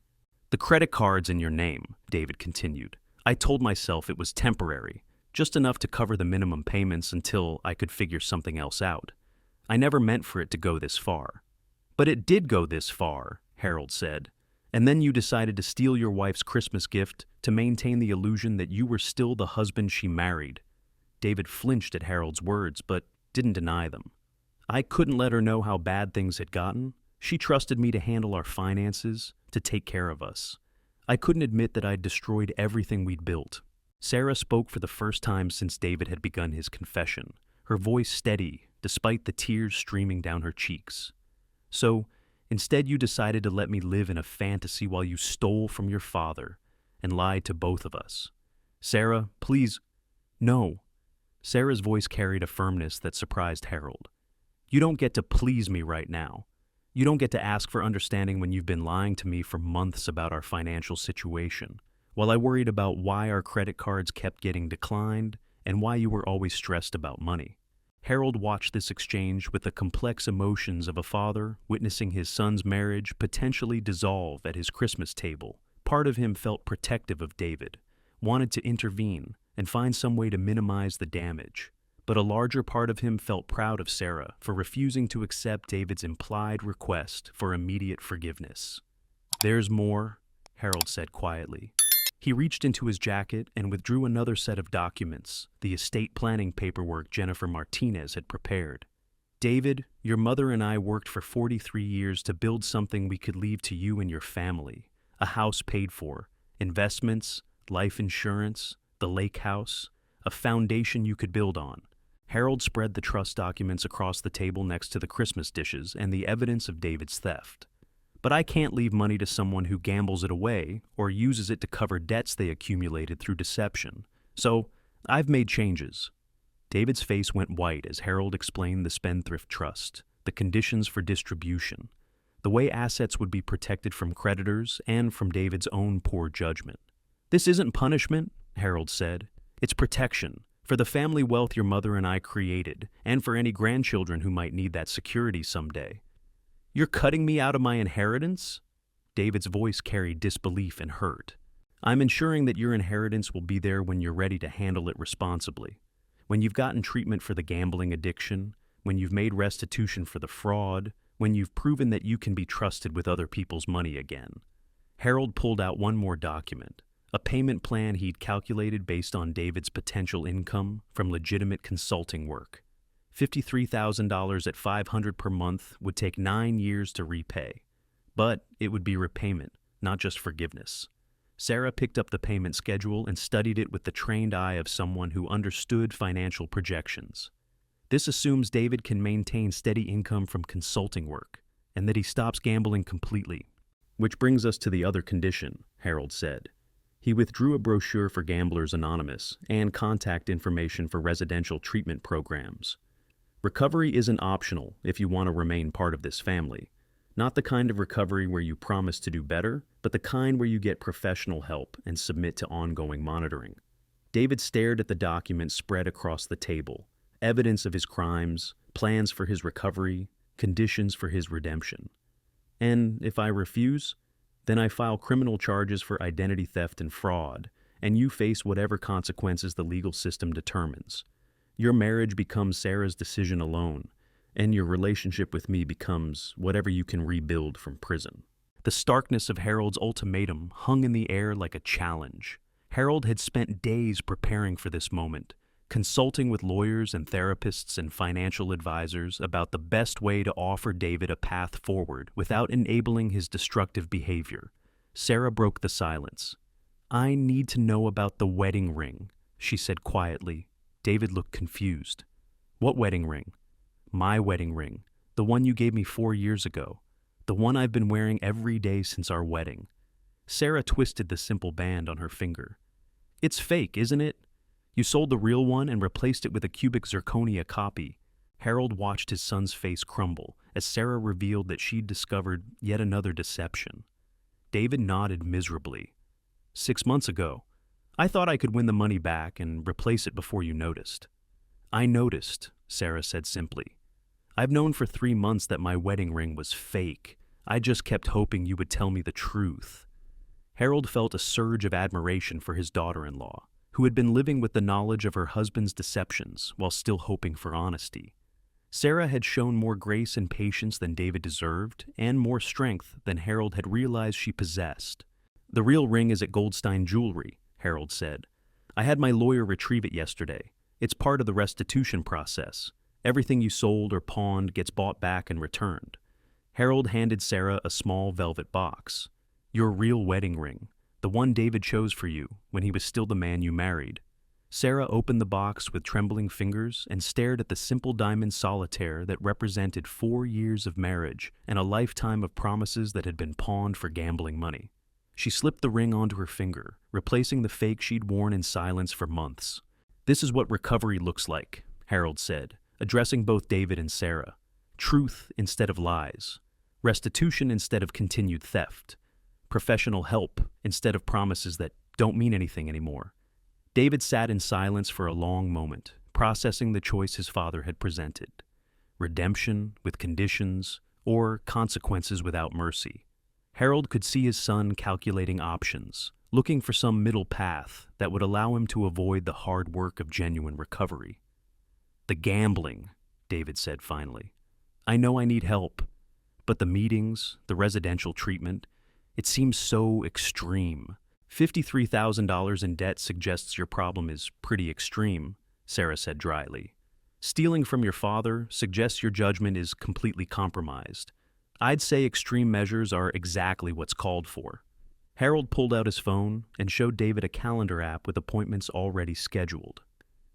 The credit card's in your name, David continued. I told myself it was temporary, just enough to cover the minimum payments until I could figure something else out. I never meant for it to go this far. But it did go this far, Harold said, And then you decided to steal your wife's Christmas gift to maintain the illusion that you were still the husband she married. David flinched at Harold's words, but didn't deny them. I couldn't let her know how bad things had gotten. She trusted me to handle our finances, to take care of us. I couldn't admit that I'd destroyed everything we'd built. Sarah spoke for the first time since David had begun his confession, her voice steady despite the tears streaming down her cheeks. So, instead you decided to let me live in a fantasy while you stole from your father and lied to both of us. Sarah, please, no. Sarah's voice carried a firmness that surprised Harold. You don't get to please me right now. You don't get to ask for understanding when you've been lying to me for months about our financial situation, while I worried about why our credit cards kept getting declined and why you were always stressed about money. Harold watched this exchange with the complex emotions of a father witnessing his son's marriage potentially dissolve at his Christmas table. Part of him felt protective of David, wanted to intervene and find some way to minimize the damage. But a larger part of him felt proud of Sarah for refusing to accept David's implied request for immediate forgiveness. There's more, Harold said quietly. He reached into his jacket and withdrew another set of documents, the estate planning paperwork Jennifer Martinez had prepared. David, your mother and I worked for 43 years to build something we could leave to you and your family. A house paid for, investments, life insurance, the lake house, a foundation you could build on. Harold spread the trust documents across the table next to the Christmas dishes and the evidence of David's theft. But I can't leave money to someone who gambles it away or uses it to cover debts they accumulated through deception. So, I've made changes. David's face went white as Harold explained the spendthrift trust, the conditions for distribution, the way assets would be protected from creditors and from David's own poor judgment. This isn't punishment, Harold said. It's protection for the family wealth your mother and I created, and for any grandchildren who might need that security someday. You're cutting me out of my inheritance? David's voice carried disbelief and hurt. I'm ensuring that your inheritance will be there when you're ready to handle it responsibly. When you've gotten treatment for the gambling addiction, when you've made restitution for the fraud, when you've proven that you can be trusted with other people's money again. Harold pulled out one more document, a payment plan he'd calculated based on David's potential income from legitimate consulting work. $53,000 at $500 per month would take 9 years to repay. But it would be repayment, not just forgiveness. Sarah picked up the payment schedule and studied it with the trained eye of someone who understood financial projections. This assumes David can maintain steady income from consulting work, and that he stops gambling completely. Which brings us to the other condition, Harold said. He withdrew a brochure for Gamblers Anonymous and contact information for residential treatment programs. Recovery isn't optional if you want to remain part of this family. Not the kind of recovery where you promise to do better, but the kind where you get professional help and submit to ongoing monitoring. David stared at the document spread across the table, evidence of his crimes, plans for his recovery, conditions for his redemption. And if I refuse, then I file criminal charges for identity theft and fraud, and you face whatever consequences the legal system determines. Your marriage becomes Sarah's decision alone, and your relationship with me becomes whatever you can rebuild from prison. The starkness of Harold's ultimatum hung in the air like a challenge. Harold had spent days preparing for this moment, consulting with lawyers and therapists and financial advisors about the best way to offer David a path forward without enabling his destructive behavior. Sarah broke the silence. I need to know about the wedding ring, she said quietly. David looked confused. What wedding ring? My wedding ring, the one you gave me 4 years ago, the one I've been wearing every day since our wedding. Sarah twisted the simple band on her finger. It's fake, isn't it? You sold the real one and replaced it with a cubic zirconia copy. Harold watched his son's face crumble as Sarah revealed that she'd discovered yet another deception. David nodded miserably. 6 months ago. I thought I could win the money back and replace it before you noticed. I noticed, Sarah said simply. I've known for 3 months that my wedding ring was fake. I just kept hoping you would tell me the truth. Harold felt a surge of admiration for his daughter-in-law, who had been living with the knowledge of her husband's deceptions while still hoping for honesty. Sarah had shown more grace and patience than David deserved, and more strength than Harold had realized she possessed. "The real ring is at Goldstein Jewelry," Harold said. "I had my lawyer retrieve it yesterday. It's part of the restitution process. Everything you sold or pawned gets bought back and returned." Harold handed Sarah a small velvet box. "Your real wedding ring, the one David chose for you when he was still the man you married." Sarah opened the box with trembling fingers and stared at the simple diamond solitaire that represented 4 years of marriage and a lifetime of promises that had been pawned for gambling money. She slipped the ring onto her finger, replacing the fake she'd worn in silence for months. "This is what recovery looks like," Harold said, addressing both David and Sarah. "Truth instead of lies. Restitution instead of continued theft. Professional help instead of promises that don't mean anything anymore." David sat in silence for a long moment, processing the choice his father had presented. Redemption with conditions, or consequences without mercy. Harold could see his son calculating options, looking for some middle path that would allow him to avoid the hard work of genuine recovery. "The gambling," David said finally. "I know I need help, but the meetings, the residential treatment, it seems so extreme." $53,000 in debt suggests your problem is pretty extreme, Sarah said dryly. "Stealing from your father suggests your judgment is completely compromised. I'd say extreme measures are exactly what's called for." Harold pulled out his phone and showed David a calendar app with appointments already scheduled.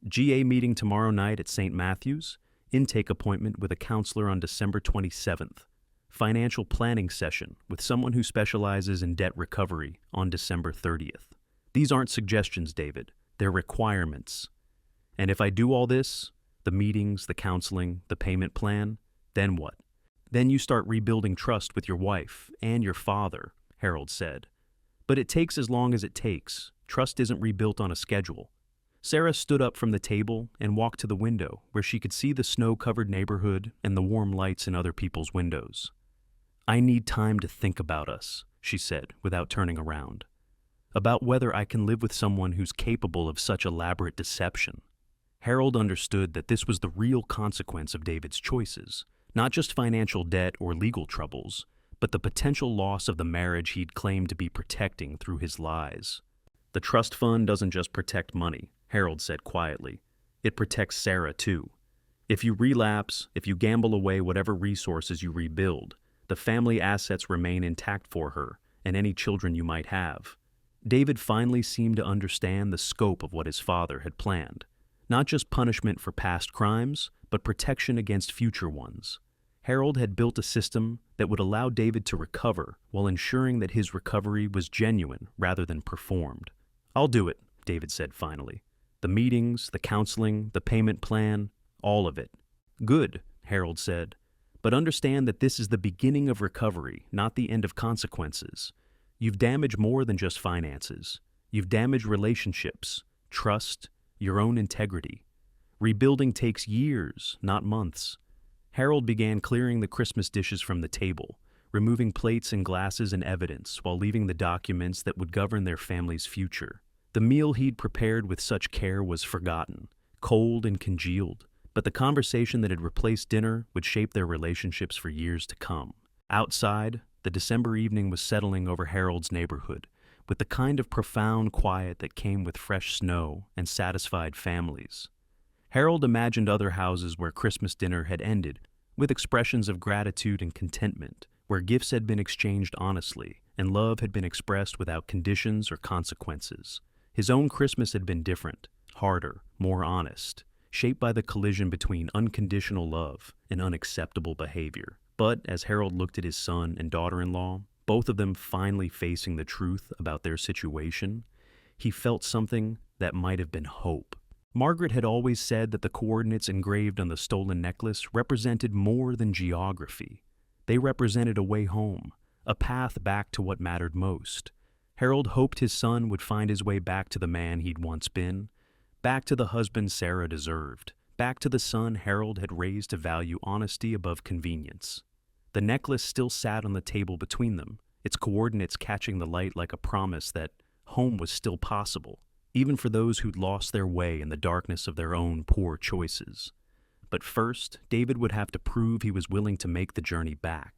GA meeting tomorrow night at St. Matthew's, intake appointment with a counselor on December 27th. Financial planning session with someone who specializes in debt recovery on December 30th. These aren't suggestions, David. They're requirements. And if I do all this, the meetings, the counseling, the payment plan, then what? Then you start rebuilding trust with your wife and your father, Harold said. But it takes as long as it takes. Trust isn't rebuilt on a schedule. Sarah stood up from the table and walked to the window where she could see the snow-covered neighborhood and the warm lights in other people's windows. "I need time to think about us," she said without turning around. "About whether I can live with someone who's capable of such elaborate deception." Harold understood that this was the real consequence of David's choices, not just financial debt or legal troubles, but the potential loss of the marriage he'd claimed to be protecting through his lies. "The trust fund doesn't just protect money," Harold said quietly. "It protects Sarah, too. If you relapse, if you gamble away whatever resources you rebuild, the family assets remain intact for her and any children you might have." David finally seemed to understand the scope of what his father had planned. Not just punishment for past crimes, but protection against future ones. Harold had built a system that would allow David to recover while ensuring that his recovery was genuine rather than performed. "I'll do it," David said finally. "The meetings, the counseling, the payment plan, all of it." "Good," Harold said. "But understand that this is the beginning of recovery, not the end of consequences. You've damaged more than just finances. You've damaged relationships, trust, your own integrity. Rebuilding takes years, not months." Harold began clearing the Christmas dishes from the table, removing plates and glasses and evidence while leaving the documents that would govern their family's future. The meal he'd prepared with such care was forgotten, cold and congealed, but the conversation that had replaced dinner would shape their relationships for years to come. Outside, the December evening was settling over Harold's neighborhood, with the kind of profound quiet that came with fresh snow and satisfied families. Harold imagined other houses where Christmas dinner had ended, with expressions of gratitude and contentment, where gifts had been exchanged honestly, and love had been expressed without conditions or consequences. His own Christmas had been different, harder, more honest, shaped by the collision between unconditional love and unacceptable behavior. But as Harold looked at his son and daughter-in-law, both of them finally facing the truth about their situation, he felt something that might have been hope. Margaret had always said that the coordinates engraved on the stolen necklace represented more than geography. They represented a way home, a path back to what mattered most. Harold hoped his son would find his way back to the man he'd once been, back to the husband Sarah deserved, back to the son Harold had raised to value honesty above convenience. The necklace still sat on the table between them, its coordinates catching the light like a promise that home was still possible, even for those who'd lost their way in the darkness of their own poor choices. But first, David would have to prove he was willing to make the journey back.